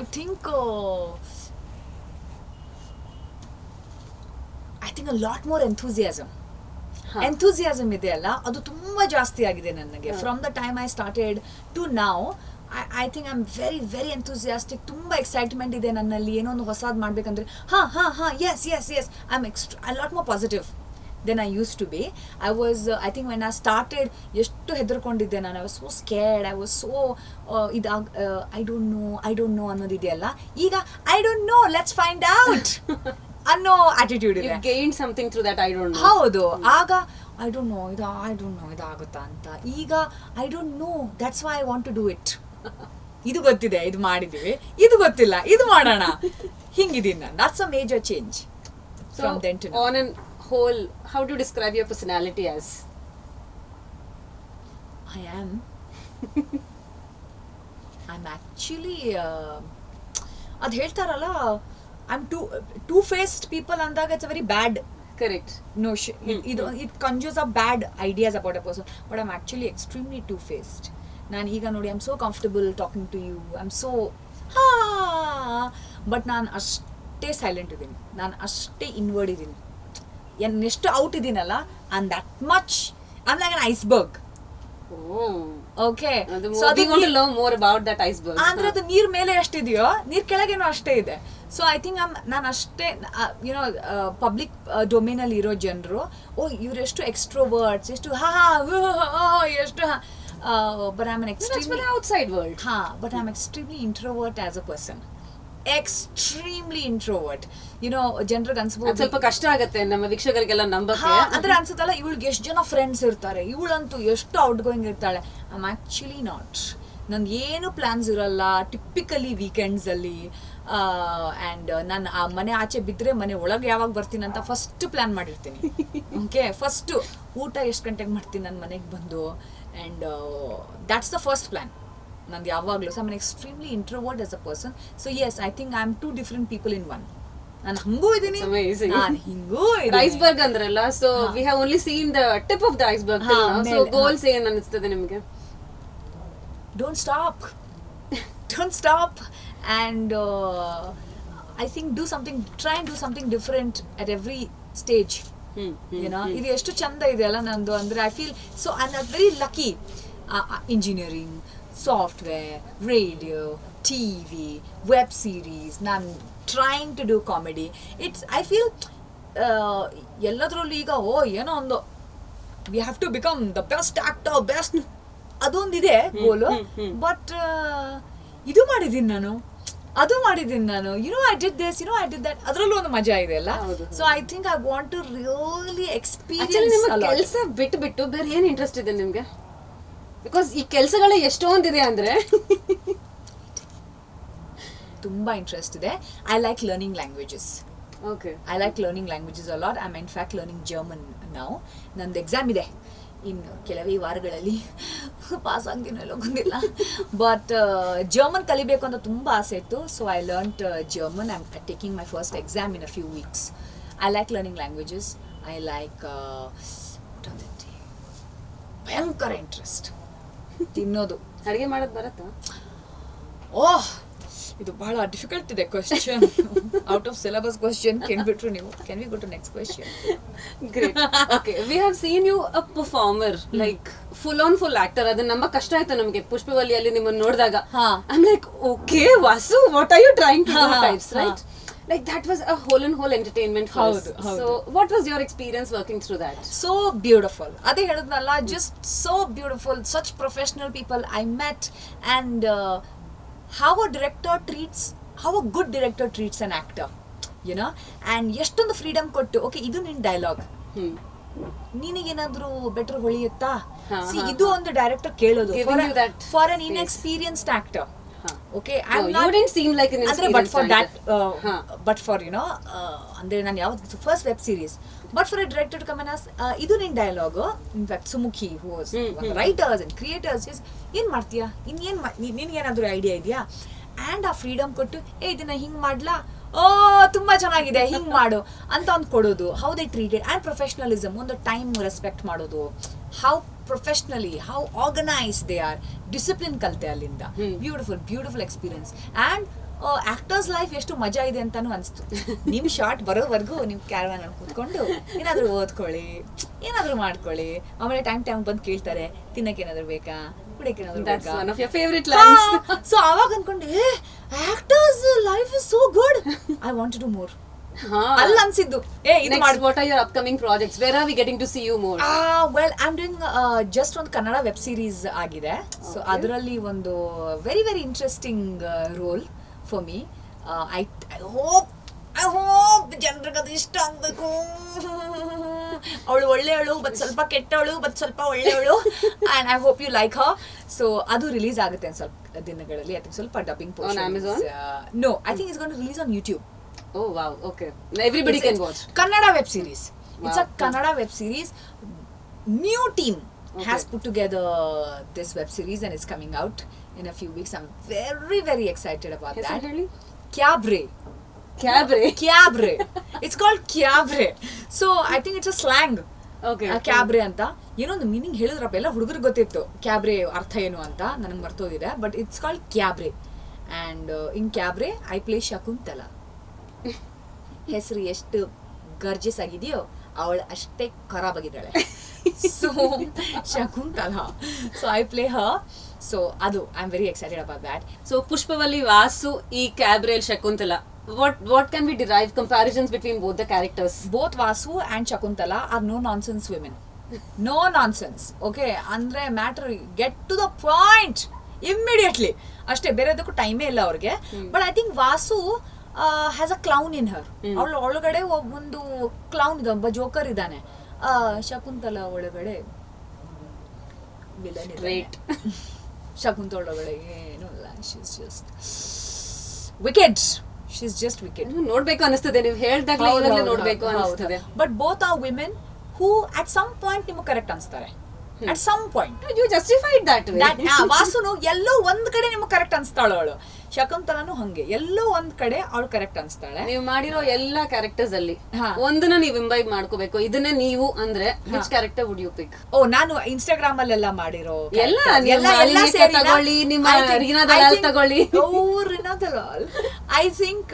think a lot more enthusiasm. Enthusiasm ಇದೆಯಲ್ಲ ಅದು ತುಂಬಾ ಜಾಸ್ತಿ ಆಗಿದೆ ನನಗೆ. From the time I started to now, I think I'm very very enthusiastic. ತುಂಬಾ ಎಕ್ಸೈಟ್ಮೆಂಟ್ ಇದೆ ನನ್ನಲ್ಲಿ. ಏನೋ ಒಂದು ಹೊಸದು ಮಾಡ್ಬೇಕಂದ್ರೆ yes I'm a lot more positive than I used to be. I think when I started ಎಷ್ಟು ಹೆದರ್ಕೊಂಡಿದ್ದೆ ನಾನು. I was so scared, I was so I don't know ಅನ್ನೋದಿದೆಯಲ್ಲ. ಈಗ I don't know, let's find out ಅನ್ನೋ attitude ಇದೆ. You gained something through that I don't know. ಹೌದು. ಆಗ I don't know ಇದಾಗುತ್ತಾ ಅಂತ. ಈಗ I don't know, that's why I want to do it. ಇದು ಗೊತ್ತಿದೆ, ಇದು ಮಾಡಿದೀವಿ, ಇದು ಗೊತ್ತಿಲ್ಲ, ಇದು ಮಾಡೋಣ, ಹಿಂಗಿದ್ದೀನಿ ನಾನು. That's a major change from then to now. On an whole, how do you describe your personality as? I'm actually ಅದು ಹೇಳ್ತಾರಲ್ಲ, I'm two-faced people ಅಂದಾಗ it's a very bad Correct. notion. It conjures up bad ideas about a person, but I'm actually extremely two-faced. ನಾನು ಈಗ ನೋಡಿ, I'm so comfortable talking to you, I'm so but ನಾನು ಅಷ್ಟೇ ಸೈಲೆಂಟ್ ಇದ್ದೀನಿ, ನಾನು ಅಷ್ಟೇ ಇನ್ವರ್ಡ್ ಇದ್ದೀನಿ. ಎಷ್ಟು out ಇದೀನಲ್ಲ, and that much I'm like an iceberg. Okay, so we want to learn more about that iceberg. ಅಂದ್ರೆ ಅದು ನೀರ್ ಮೇಲೆ ಎಷ್ಟಿದೆಯೋ ನೀರ್ ಕೆಳಗೇನೋ ಅಷ್ಟೇ ಇದೆ. ಸೊ ಐ ಥಿಂಕ್ ನಾನು ಅಷ್ಟೇ ಪಬ್ಲಿಕ್ ಡೊಮೇನ್ ಅಲ್ಲಿ ಇರೋ ಜನರು, ಇವರೆಷ್ಟು ಎಕ್ಸ್ಟ್ರೋವರ್ಟ್ಸ್, ಎಷ್ಟು ಎಷ್ಟು but I'm an extremely, that's for the outside world. But I'm extremely introvert as a person. Extremely introvert. ಜನರಿಗೆ ಅನ್ಸ್ಬೋದು ಸ್ವಲ್ಪ ಕಷ್ಟ ಆಗುತ್ತೆ ನಮ್ಮ ವೀಕ್ಷಕರಿಗೆಲ್ಲ ನಂಬಕ್ಕೆ. ಅಂದ್ರೆ ಅನ್ಸುತ್ತಲ್ಲ, ಇವಳಿಗೆ ಎಷ್ಟು ಜನ ಫ್ರೆಂಡ್ಸ್ ಇರ್ತಾರೆ, ಇವಳಂತೂ ಎಷ್ಟು ಔಟ್ ಗೋಯಿಂಗ್ ಇರ್ತಾಳೆ. I am actually not. ನಂದು ಏನು ಪ್ಲಾನ್ಸ್ ಇರಲ್ಲ ಟಿಪಿಕಲಿ ವೀಕೆಂಡ್ಸ್ ಅಲ್ಲಿ. ಆ್ಯಂಡ್ ನಾನು ಆ ಮನೆ ಆಚೆ ಬಿದ್ದರೆ ಮನೆ ಒಳಗೆ ಯಾವಾಗ ಬರ್ತೀನಿ ಅಂತ ಫಸ್ಟ್ ಪ್ಲಾನ್ ಮಾಡಿರ್ತೀನಿ. ಓಕೆ, ಫಸ್ಟು ಊಟ ಎಷ್ಟು ಗಂಟೆಗೆ ಮಾಡ್ತೀನಿ ನನ್ನ ಮನೆಗೆ ಬಂದು. And that's the first plan ನಂದು ಯಾವಾಗಲೂ. So I am extremely introvert as a person. So yes, I think I am 2 different people in one. ನಾನು ಹಂಗೂ ಇದ್ದೀನಿ, ನಾನು ಹಿಂಗೂ ಇದ್ದೀನಿ. ಐಸ್ಬರ್ಗ್ ಅಂದ್ರಲ್ಲ, so we have only seen the tip of the iceberg. So goals ಏನು ಅನಿಸ್ತದೆ ನಿಮಗೆ? Don't stop and I think try and do something different at every stage. ಇದು ಎಷ್ಟು ಚಂದ ಇದೆ ಅಲ್ಲ ನಂದು. ಅಂದ್ರೆ I feel so I am very lucky. Engineering, software, radio, TV, web series, ನಾನು trying to do comedy. I feel ಎಲ್ಲದರಲ್ಲೂ ಈಗ ಏನೋ ಒಂದು we have to become the best actor, best ಅದೊಂದಿದೆ ಗೋಲು. ಬಟ್ ಇದು ಮಾಡಿದ್ದೀನಿ ನಾನು, ಅದು ಮಾಡಿದ್ದೀನಿ ನಾನು, I did this, I did that, ಅದರಲ್ಲೂ ಒಂದು ಮಜಾ ಇದೆ ಅಲ್ಲ. So I think I want to really experience. ಕೆಲಸ ಬಿಟ್ಟು ಬೇರೆ ಏನು ಇಂಟ್ರೆಸ್ಟ್ ಇದೆ ನಿಮ್ಗೆ? ಬಿಕಾಸ್ ಈ ಕೆಲಸಗಳೇ ಎಷ್ಟೊಂದಿದೆ ಅಂದ್ರೆ ತುಂಬಾ ಇಂಟ್ರೆಸ್ಟ್ ಇದೆ. I like learning languages. Okay. I like learning languages a lot. I'm in fact learning German now. ನಂದು ಎಕ್ಸಾಮ್ ಇದೆ ಇನ್ನು ಕೆಲವೇ ವಾರಗಳಲ್ಲಿ, ಪಾಸ್ ಆಗ್ತೀನೋ ಗೊತ್ತಿಲ್ಲ. ಬಟ್ ಜರ್ಮನ್ ಕಲಿಬೇಕು ಅಂತ ತುಂಬ ಆಸೆ ಇತ್ತು. So I learned German. I am taking my first exam in a few weeks. I like learning languages. I like ಭಯಂಕರ ಇಂಟ್ರೆಸ್ಟ್ ತಿನ್ನೋದು. ಅಡುಗೆ ಮಾಡೋದು ಬರುತ್ತಾ? ಓಹ್, ಇದು ಬಹಳ ಡಿಫಿಕಲ್ಟ್ ಇದೆ question. Out of syllabus question ಕೇಳ್ಬಿಟ್ರು ನೀವು. Can we go to next question? Great. Okay, we have seen you a performer, like full on full actor. ಅದು ನಮ್ಮ ಕಷ್ಟ ಆಯ್ತು ನಮಗೆ ಪುಷ್ಪವಲ್ಲಿಯಲ್ಲಿ ನಿಮ್ಮನ್ನು ನೋಡಿದಾಗ. I am like, okay Vasu, what are you trying to do types, right? Like that was a whole entertainment for us. So what was your experience working through that? So beautiful. Ade heludnalla, just so beautiful. Such professional people I met, and how a good director treats an actor, and ಎಷ್ಟೊಂದು ಫ್ರೀಡಮ್ ಕೊಟ್ಟು, ಓಕೆ ಇದು ನಿನ್ನ ಡೈಲಾಗ್, ನಿನಗೇನಾದ್ರೂ ಬೆಟರ್ ಹೊಳಿಯುತ್ತಾ, ಇದು ಒಂದು ಡೈರೆಕ್ಟರ್ ಕೇಳೋದು for an inexperienced actor. Okay, you didn't seem like an experienced but for ಅಂದ್ರೆ ನಾನು ಯಾವತ್ತು first web series, but for a director to come and ask, ಇದು ನಿನ್ನ dialogue. In fact Sumukhi who was writers and creators, ಏನು ಮಾಡ್ತೀಯಾ, ನಿನ್ಗೇನಾದ್ರೂ ಐಡಿಯಾ ಇದೆಯಾ? ಆ್ಯಂಡ್ ಆ ಫ್ರೀಡಮ್ ಕೊಟ್ಟು, ಇದನ್ನ ಹಿಂಗೆ ಮಾಡ್ಲಾ, ತುಂಬಾ ಚೆನ್ನಾಗಿದೆ ಹಿಂಗ್ ಮಾಡು ಅಂತ ಒಂದು ಕೊಡೋದು. How they treated and professionalism, ಒಂದು ಟೈಮ್ ರೆಸ್ಪೆಕ್ಟ್ ಮಾಡೋದು, how professionally how organise they are, discipline ಕಲಿತೆ ಅಲ್ಲಿಂದ. Beautiful experience. And actors life ಎಷ್ಟು ಮಜಾ ಇದೆ ಅಂತಾನು ಅನಿಸ್ತು. ನಿಮ್ ಶಾರ್ಟ್ ಬರೋವರೆಗೂ ನಿಮ್ ಕ್ಯಾರವಾನ್ ಅಲ್ಲಿ ಕೂತ್ಕೊಂಡು ಏನಾದ್ರು ಓದ್ಕೊಳ್ಳಿ, ಏನಾದ್ರು ಮಾಡ್ಕೊಳ್ಳಿ, ಆಮೇಲೆ ಟೈಮ್ ಬಂದು ಕೇಳ್ತಾರೆ ತಿನ್ನಕ್ಕೆ ಏನಾದ್ರು ಬೇಕಾ, ಕುಡಿಯಕ್ಕೆ ಏನಾದ್ರು ಬೇಕಾ. ಸೊ ಅವಾಗ ಅನ್ಕೊಂಡೆ actor's life is so good, I want to do more. ಅಲ್ಲಿ ಅನ್ಸಿದ್ದು what are your upcoming projects? Where are we getting to see you more? Well, I'm doing just ಒಂದು ಕನ್ನಡ ವೆಬ್ ಸೀರೀಸ್ ಆಗಿದೆ. ಸೊ ಅದರಲ್ಲಿ ಒಂದು very very interesting roll for me. I hope ಜನರಿಗೆ ಅದು ಇಷ್ಟ ಆಗಬೇಕು. ಅವಳು ಒಳ್ಳೆಯವಳು ಬಟ್ ಸ್ವಲ್ಪ ಕೆಟ್ಟವಳು ಬಟ್ ಸ್ವಲ್ಪ ಒಳ್ಳೆಯವಳು, and I hope you like her. So ಅದು ರಿಲೀಸ್ ಆಗುತ್ತೆ ಸ್ವಲ್ಪ ದಿನಗಳಲ್ಲಿ. ಐ ಥಿಂಕ್ ಸ್ವಲ್ಪ dubbing on Amazon? No, I think it's going to release on YouTube. Oh wow, okay. Everybody can watch. Kannada web series. It's a Wow. Kannada web series. New team has put together this web series and it's coming out in a few weeks. I'm very very excited about that. Really? Cabaret. It's called Cabaret. So I think it's a slang. Okay. Cabaret ಅಂತ ಏನೋ ಒಂದು ಮೀನಿಂಗ್ ಹೇಳಿದ್ರಪ್ಪ, ಎಲ್ಲ ಹುಡುಗರಿಗೆ ಗೊತ್ತಿತ್ತು ಕ್ಯಾಬ್ರೆ ಅರ್ಥ ಏನು ಅಂತ, ನನಗೆ ಮರ್ತೋಗಿದೆ. But it's called cabaret. And in cabaret I play Shakuntala. ಹೆಸರು ಎಷ್ಟು ಗರ್ಜಸ್ ಆಗಿದೆಯೋ ಅವಳು ಅಷ್ಟೇ ಖರಾಬ್ ಆಗಿದ್ದಾಳೆ. So Shakuntala, so I play her. So ಅದು I am very excited about that. So Pushpavali, Vasu, Cabaret, Shakuntala. What can we derive comparisons between both the characters? Both Vasu and Shakuntala are no nonsense women. No nonsense. Okay, ಅಂದ್ರೆ matter get to the point immediately ಅಷ್ಟೇ, ಬೇರೆದಕ್ಕೂ ಟೈಮೇ ಇಲ್ಲ ಅವ್ರಿಗೆ. But I think Vasu has a clown in her. ಅವಳ ಒಳಗಡೆ ಒಂದು ಕ್ಲೌನ್ ಇದೆ, ಒಬ್ಬ ಜೋಕರ್ ಇದ್ದಾನೆ. ಶಕುಂತಲಾ ಒಳಗಡೆ ವಿಲನ್ ಇದೆ. ಶಕುಂತಲಾ ಒಳಗಡೆ ಏನು ಇಲ್ಲ, she's just wicked. She's just wicked. ನೋಡ್ಬೇಕು ಅನಿಸ್ತದೆ, ನೀವು ಹೇಳ್ದಾಗಲೇ ಇವಾಗಲೇ ನೋಡ್ಬೇಕು ಅನಿಸ್ತದೆ. But both are women who at some point ನಿಮಗೆ ಕರೆಕ್ಟ್ ಅನಿಸ್ತಾರೆ. At some point You justified that way. ವಾಸುನು ಎಲ್ಲೋ ಒಂದ್ ಕಡೆ ನಿಮಗೆ ಕರೆಕ್ಟ್ ಅನ್ಸ್ತಾಳೆ ಅವಳು. ಶಕುಂತಲಾನು ಹಂಗೆ ಎಲ್ಲೋ ಒಂದ್ ಕಡೆ ಅವಳು ಕರೆಕ್ಟ್ ಅನ್ಸ್ತಾಳೆ. ನೀವು ಮಾಡಿರೋ ಎಲ್ಲಾ ಕ್ಯಾರೆಕ್ಟರ್ಸ್ ಅಲ್ಲಿ ಒಂದನ್ನ ನೀವು ಇಂಬೈಬ್ ಮಾಡ್ಕೋಬೇಕು, ಇದನ್ನೇ ನೀವು ಅಂದ್ರೆ which character would you pick? ನಾನು ಇನ್ಸ್ಟಾಗ್ರಾಮ್ ಅಲ್ಲೆಲ್ಲ ಮಾಡಿರೋ ಎಲ್ಲ ತಗೊಳ್ಳಿ, ನಿಮ್ಮ ರೀನಾ ದಲಾಲ್ ತಗೊಳ್ಳಿ. Reena Dalal I think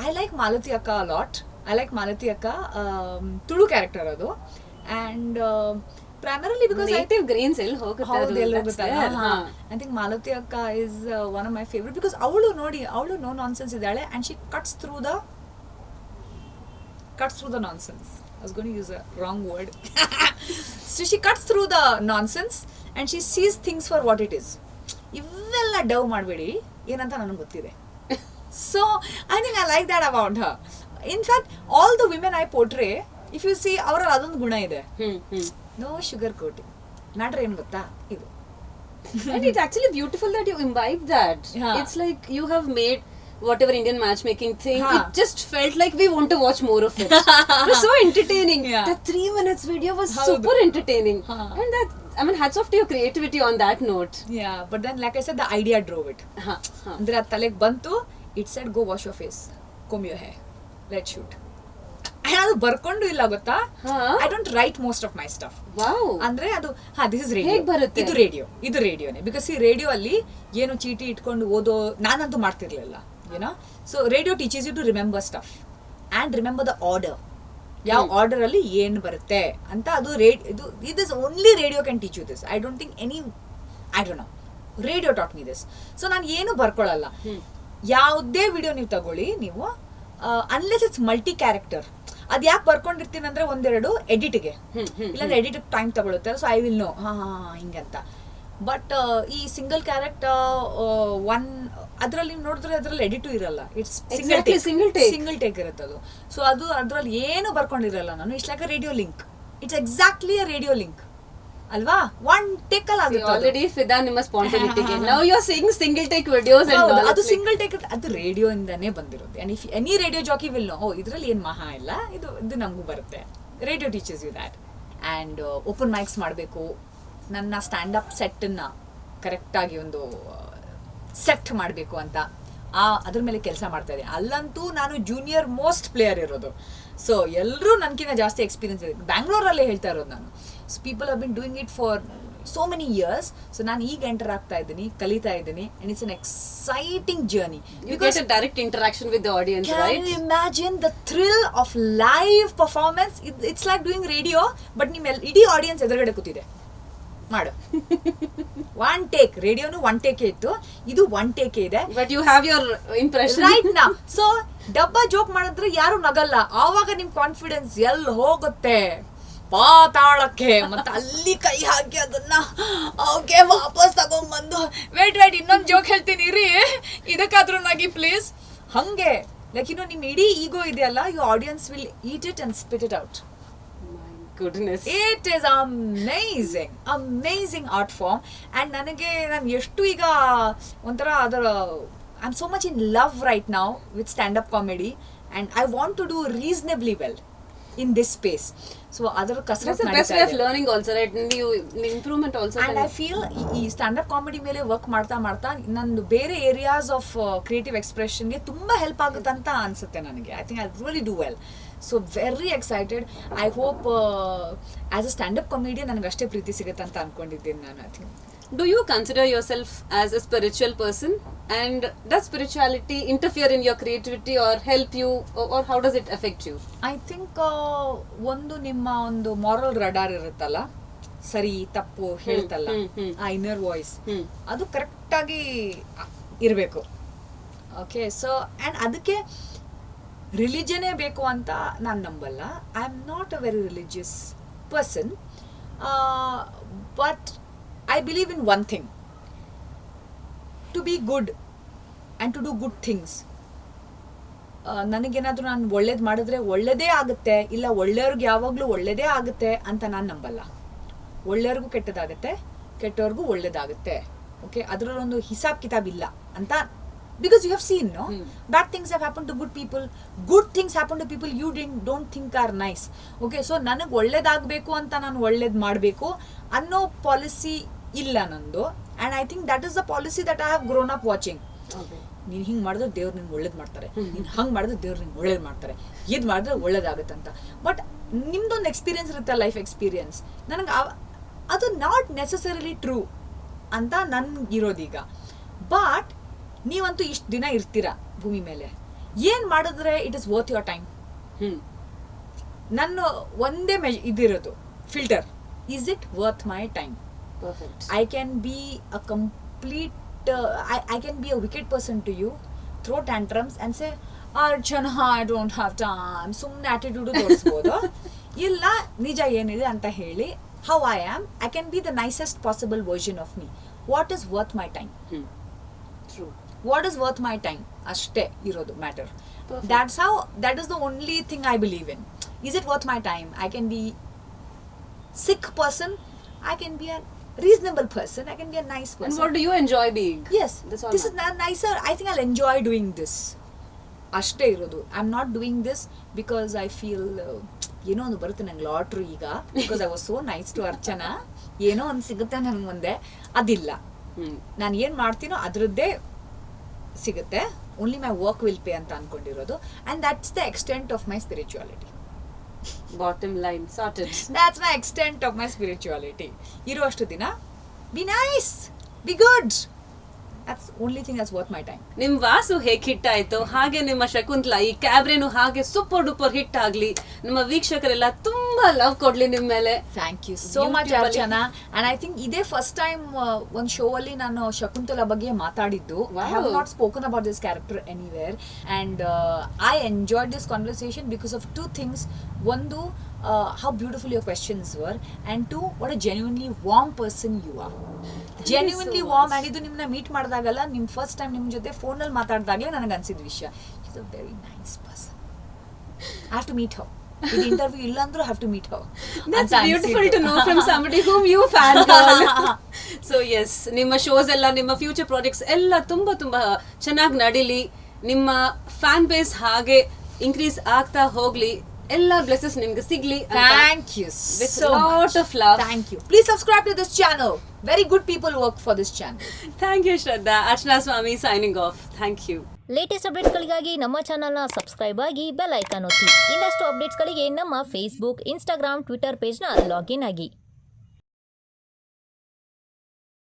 I like Malathi ಅಕ್ಕ a lot. I like Malathi Akka, Tulu character adu, and primarily because native grains ell hogutte. I think Malathi Akka is one of my favorite because avulu no nonsense idale and she cuts through the nonsense. I was going to use a wrong word. So she cuts through the nonsense and she sees things for what it is. Ivella dove ಮಾಡಬೇಡಿ ಏನಂತ ನನಗೆ ಗೊತ್ತಿದೆ. So I think I like that about her. In fact, all the women I portray, if you see, ಅವರಲ್ಲಿ ಅದೊಂದು ಗುಣ ಇದೆ. No sugar coating. ಮ್ಯಾಟರ್ ಏನು ಗೊತ್ತಾ ಇದು. And it's actually beautiful that you imbibe that. It's like you have made whatever Indian matchmaking thing. It just felt like we want to watch more of it. It was so entertaining. That 3 minutes video was super entertaining. And that, I mean, hats off to your creativity on that note. Yeah, but then like I said, the idea drove it. ಅಂದ್ರೆ ಅದು ತಲೆಗೆ ಬಂತು. It said, go wash your face, comb your hair, let's shoot. ಅದು ಬರ್ಕೊಂಡು ಇಲ್ಲ ಗೊತ್ತಾ. I don't right most of my stuff. ಅಂದ್ರೆ ಅದು ದಿಸ್ ಇಸ್ ರೇಡಿಯೋ, ಇದು ರೇಡಿಯೋನೇ. ಬಿಕಾಸ್ ಈ ರೇಡಿಯೋ ಅಲ್ಲಿ ಏನು ಚೀಟಿ ಇಟ್ಕೊಂಡು ಓದೋ ನಾನಂತೂ ಮಾಡ್ತಿರ್ಲಿಲ್ಲ, ಏನೋ. So radio teaches you to remember stuff and remember the order, ಯಾವ ಆರ್ಡರ್ ಅಲ್ಲಿ ಏನು ಬರುತ್ತೆ ಅಂತ. ಅದು ಇದು is only radio can teach you this. I don't think I don't know, radio taught me this. So ನಾನು ಏನು ಬರ್ಕೊಳ್ಳಲ್ಲ. ಯಾವುದೇ ವಿಡಿಯೋ ನೀವು ತಗೊಳ್ಳಿ, ನೀವು ಅನ್ಲೆಸ್ ಇಟ್ಸ್ ಮಲ್ಟಿ ಕ್ಯಾರೆಕ್ಟರ್. ಅದು ಯಾಕೆ ಬರ್ಕೊಂಡಿರ್ತೀನಿ ಅಂದ್ರೆ ಒಂದೆರಡು ಎಡಿಟ್ಗೆ, ಇಲ್ಲಾಂದ್ರೆ ಎಡಿಟ್ ಟೈಮ್ ತಗೊಳುತ್ತೆ. ಸೊ ಐ ವಿಲ್ ನೋ ಹಿಂಗಂತ. ಬಟ್ ಈ ಸಿಂಗಲ್ ಕ್ಯಾರೆಕ್ಟರ್ ಅದರಲ್ಲಿ ನೋಡಿದ್ರೆ ಅದ್ರಲ್ಲಿ ಎಡಿಟು ಇರಲ್ಲ. ಇಟ್ಸ್ ಸಿಂಗಲ್ ಟೇಕ್ ಇರುತ್ತೆ ಅದು. ಸೊ ಅದು ಅದ್ರಲ್ಲಿ ಏನು ಬರ್ಕೊಂಡಿರಲ್ಲ ನಾನು. It's like a radio link. It's exactly a radio link ಅಲ್ವಾ. ಒನ್ ಟೇಕ್ ಅಲ್ಲಿ ಆಗುತ್ತೆ. ಆಲ್ರೆಡಿ ಫಿದಾ ನಿಮ್ಮ ಸ್ಪಾಂಟನಿಟಿಗೆ. Now you are saying single take videos and all. ಅದು ಸಿಂಗಲ್ ಟೇಕ್, ಅದು ರೇಡಿಯೋ ಇಂದಾನೇ ಬಂದಿರೋದು. And if any radio jockey will know, ಇದರಲ್ಲಿ ಏನು ಮಹಾ ಇಲ್ಲ, ಇದು ನಮಗೂ ಬರುತ್ತೆ. Radio teachers you that. And open mics ಮಾಡಬೇಕು. ನನ್ನ ಸ್ಟ್ಯಾಂಡ್ ಅಪ್ ಸೆಟ್ಟನ್ನು ಕರೆಕ್ಟಾಗಿ ಒಂದು ಸೆಟ್ ಮಾಡಬೇಕು ಅಂತ ಅದ್ರ ಮೇಲೆ ಕೆಲಸ ಮಾಡ್ತಾ ಇದ್ದೀನಿ. ಅಲ್ಲಂತೂ ನಾನು ಜೂನಿಯರ್ ಮೋಸ್ಟ್ ಪ್ಲೇಯರ್ ಇರೋದು. ಸೊ ಎಲ್ಲರೂ ನನಗಿಂತ ಜಾಸ್ತಿ ಎಕ್ಸ್ಪೀರಿಯನ್ಸ್ ಇದೆ. ಬ್ಯಾಂಗ್ಳೂರಲ್ಲೇ ಹೇಳ್ತಾ ಇರೋದು ನಾನು. So people have been doing it for so many years. So ನಾನು ಈಗ ಎಂಟರ್ ಆಗ್ತಾ ಇದ್ದೀನಿ, ಕಲಿತಾ ಇದ್ದೀನಿ, and it's an exciting journey. You get a direct interaction with the audience, Can right? you imagine the thrill of live performance? It's like doing radio, but ನಿಮ್ಮ ಇಡೀ ಆಡಿಯನ್ಸ್ ಎದುರುಗಡೆ ಕೂತಿದೆ. ಮಾಡು. One take. ರೇಡಿಯೋನು ಒನ್ ಟೇಕ್ ಇತ್ತು, ಇದು ಒನ್ ಟೇಕ್ ಇದೆ. But you have your impression. Right ನಾ. ಸೊ ಡಬ್ಬ ಜೋಕ್ ಮಾಡಿದ್ರೆ ಯಾರು ನಗಲ್ಲ. ಆವಾಗ ನಿಮ್ ಕಾನ್ಫಿಡೆನ್ಸ್ ಎಲ್ಲಿ ಹೋಗುತ್ತೆ? ಪಾತಾಳಕ್ಕೆ. ಮತ್ತೆ ಅಲ್ಲಿ ಕೈ ಹಾಕಿ ಅದನ್ನ ಓಕೆ ವಾಪಸ್ ತಗೊಂಡ್ಬಂದು ವೇಟ್ ಇನ್ನೊಂದು ಜೋಕ್ ಹೇಳ್ತೀನಿ ರೀ, ಇದಕ್ಕಾದ್ರೂ ನಗಿ ಪ್ಲೀಸ್. ಹಂಗೆ ಲೈಕ್ ನಿಮ್ ಇಡೀ ಈಗೋ ಇದೆಯಲ್ಲ, you audience will eat it and spit it out. Goodness. It is amazing art form. And ನಾನು ಎಷ್ಟು ಈಗ ಒಂಥರ ಅದರ I am so much in love right now with stand up comedy, and I want to do reasonably well in this space. So ಅದರ ಕಸರತ್ತು That's the best way of learning also, right? New improvement also. And I feel ಈ ಸ್ಟ್ಯಾಂಡ್ ಅಪ್ ಕಾಮಿಡಿ ಮೇಲೆ ವರ್ಕ್ ಮಾಡ್ತಾ ನಂದು ಬೇರೆ ಏರಿಯಾಸ್ ಆಫ್ ಕ್ರಿಯೇಟಿವ್ ಎಕ್ಸ್ಪ್ರೆಷನ್ಗೆ ತುಂಬ ಹೆಲ್ಪ್ ಆಗುತ್ತೆ ಅಂತ ಅನ್ಸುತ್ತೆ ನನಗೆ. I think I really do well. So very excited. I hope as a stand up comedian ನನಗೆ ಅಷ್ಟೇ ಪ್ರೀತಿ ಸಿಗುತ್ತೆ ಅಂತ ಅನ್ಕೊಂಡಿದ್ದೀನಿ ನಾನು. I think. Do you consider yourself as a spiritual person, and does spirituality interfere in your creativity or help you, or how does it affect you? I think ನಿಮ್ಮ ಒಂದು ಮಾರಲ್ ರಡಾರ್ ಇರುತ್ತಲ್ಲ, ಸರಿ ತಪ್ಪು ಹೇಳ್ತಲ್ಲ, ಆ ಇನ್ನರ್ ವಾಯ್ಸ್ ಅದು ಕರೆಕ್ಟಾಗಿ ಇರಬೇಕು. ಓಕೆ. ಸೊ ಆ್ಯಂಡ್ ಅದಕ್ಕೆ ರಿಲಿಜನೇ ಬೇಕು ಅಂತ ನಾನು ನಂಬಲ್ಲ. I am not a very religious person, but I believe in one thing: to be good and to do good things. ನನಗೇನಾದರೂ ನಾನು ಒಳ್ಳೇದು ಮಾಡಿದ್ರೆ ಒಳ್ಳೆಯದೇ ಆಗುತ್ತೆ, ಇಲ್ಲ ಒಳ್ಳೆಯವ್ರಿಗೆ ಯಾವಾಗಲೂ ಒಳ್ಳೆಯದೇ ಆಗುತ್ತೆ ಅಂತ ನಾನು ನಂಬಲ್ಲ. ಒಳ್ಳೆಯವ್ರಿಗೂ ಕೆಟ್ಟದಾಗುತ್ತೆ, ಕೆಟ್ಟವ್ರಿಗೂ ಒಳ್ಳೇದಾಗುತ್ತೆ. ಓಕೆ. ಅದರಲ್ಲೊಂದು ಹಿಸಾಬ್ ಕಿತಾಬ್ ಇಲ್ಲ ಅಂತ. Because you have seen, no? Bad things have happened to good people. Good things happen to people you don't think are nice. Okay, so ನನಗೆ ಒಳ್ಳೇದಾಗಬೇಕು ಅಂತ ನಾನು ಒಳ್ಳೇದು ಮಾಡಬೇಕು ಅನ್ನೋ ಪಾಲಿಸಿ ಇಲ್ಲ ನಂದು. And I think that is the policy that I have grown up watching. ನೀನು ಹಿಂಗೆ ಮಾಡಿದ್ರೆ ದೇವ್ರು ನಿನ್ಗೆ ಒಳ್ಳೇದು ಮಾಡ್ತಾರೆ, ನೀನು ಹಂಗೆ ಮಾಡಿದ್ರೆ ದೇವ್ರು ನಿನ್ಗೆ ಒಳ್ಳೇದು ಮಾಡ್ತಾರೆ, ಇದು ಮಾಡಿದ್ರೆ ಒಳ್ಳೇದಾಗುತ್ತೆ ಅಂತ. ಬಟ್ ನಿಮ್ದೊಂದು ಎಕ್ಸ್ಪೀರಿಯನ್ಸ್ ಇರುತ್ತೆ, ಲೈಫ್ ಎಕ್ಸ್ಪೀರಿಯನ್ಸ್. ನನಗೆ ಅದು ನಾಟ್ ನೆಸಸರಿಲಿ ಟ್ರೂ ಅಂತ ನನ್ಗಿರೋದೀಗ. ಬಟ್ ನೀವಂತೂ ಇಷ್ಟು ದಿನ ಇರ್ತೀರಾ ಭೂಮಿ ಮೇಲೆ, ಏನು ಮಾಡಿದ್ರೆ it is worth your time. ನನ್ನ ಒಂದೇ ಇದಿರೋದು filter: is it worth my time? I can be a complete I can be a wicked person to you, throw tantrums and say, Archana, I don't have time, ಸುಮ್ಮನೆ ಆಟಿಟ್ಯೂಡ್ ತೋರಿಸ್ಬೋದು. ಇಲ್ಲ, ನಿಜ ಏನಿದೆ ಅಂತ ಹೇಳಿ, how I am, I can be the nicest possible version of me. What is worth my time? True. What is worth my time? ಅಷ್ಟೇ ಇರೋದು matter. That is the only thing I believe in. Is it worth my time? I can be sick person, I can be a reasonable person, I can be a nice person. And what do you enjoy being? Yes, this is nicer. I think I'll enjoy doing this. ಅಷ್ಟೇ ಇರೋದು. I'm not doing this because I feel ಏನೋ ಒಂದು ಬರುತ್ತೆ ನಂಗೆ ಲಾಟ್ರಿ ಈಗ, because I was so nice to Archana, ಏನೋ ಒಂದು ಸಿಗುತ್ತೆ ನನ್ನ ಮುಂದೆ. ಅದಿಲ್ಲ. ನಾನು ಏನು ಮಾಡ್ತೀನೋ ಅದರದ್ದೇ ಸಿಗುತ್ತೆ. Only my work will pay ಅಂತ ಅನ್ಕೊಂಡಿರೋದು. And that's the extent of my spirituality. Bottom line sorted. That's my extent of my spirituality. ಇರುವಷ್ಟು ದಿನ be nice, be good. That's the only thing that's worth my time. ನಿಮ್ ವಾಸು ಹೇಗೆ ಹಿಟ್ ಆಯ್ತು ಹಾಗೆ ನಿಮ್ಮ ಶಕುಂತಲಾ ಈ ಕ್ಯಾಬ್ರೇನು ಹಾಗೆ ಸೂಪರ್ ಡೂಪರ್ ಹಿಟ್ ಆಗ್ಲಿ, ನಮ್ಮ ವೀಕ್ಷಕರೆಲ್ಲ ತುಂಬಾ ಲವ್ ಕೊಡ್ಲಿ ನಿಮ್ ಮೇಲೆ. Thank you so much Archana. And I think ಇದೇ ಫಸ್ಟ್ ಟೈಮ್ ಒಂದು ಶೋ ಅಲ್ಲಿ ನಾನು ಶಕುಂತಲಾ ಬಗ್ಗೆ ಮಾತಾಡಿದ್ದು. I have not spoken about this character anywhere, and I enjoyed this conversation because of two things. ಒಂದು, how beautiful your questions were, and two, what a genuinely warm person you are. Genuinely warm. And ಇದು ನಿಮ್ಮನ್ನ ಮೀಟ್ ಮಾಡಿದಾಗಲ್ಲ, ನಿಮ್ಮ ಫಸ್ಟ್ ಟೈಮ್ ನಿಮ್ಮ ಜೊತೆ ಫೋನಲ್ಲಿ ಮಾತಾಡಿದಾಗಲೇ ನನಗೆ ಅನ್ಸಿದ ವಿಷಯ, is a very nice person. I have to meet her. ಇದು ಇಂಟರ್ವ್ಯೂ ಇಲ್ಲ ಅಂದ್ರೂ have to meet her. That's beautiful to know from somebody whom you fan girl. So yes, ನಿಮ್ಮ ಶೋಸ್ ಎಲ್ಲ, ನಿಮ್ಮ ಫ್ಯೂಚರ್ ಪ್ರಾಜೆಕ್ಟ್ಸ್ ಎಲ್ಲ ತುಂಬಾ ತುಂಬಾ ಚೆನ್ನಾಗಿ ನಡೀಲಿ. ನಿಮ್ಮ ಫ್ಯಾನ್ ಬೇಸ್ ಹಾಗೆ ಇನ್ಕ್ರೀಸ್ ಆಗ್ತಾ ಹೋಗ್ಲಿ. ಎಲ್ಲ ಬ್ಲೆಸಸ್ ನಿಮ್ಗೆ ಸಿಗ್ಲಿ. Thank you With so lot much. of love. Thank you. Please subscribe to this channel. Very good people work for this channel. Thank you Shraddha. Archana Swamy signing off. Thank you. Latest ಅಪ್ಡೇಟ್ಸ್ಗಳಿಗಾಗಿ ನಮ್ಮ ಚಾನಲ್ನ ಸಬ್ಸ್ಕ್ರೈಬ್ ಆಗಿ ಬೆಲ್ ಐಕಾನ್ ಒತ್ತಿ. ಇನ್ನಷ್ಟು ಅಪ್ಡೇಟ್ಸ್ಗಳಿಗೆ ನಮ್ಮ ಫೇಸ್ಬುಕ್, ಇನ್ಸ್ಟಾಗ್ರಾಮ್, ಟ್ವಿಟರ್ ಪೇಜ್ನ ಲಾಗಿನ್ ಆಗಿ.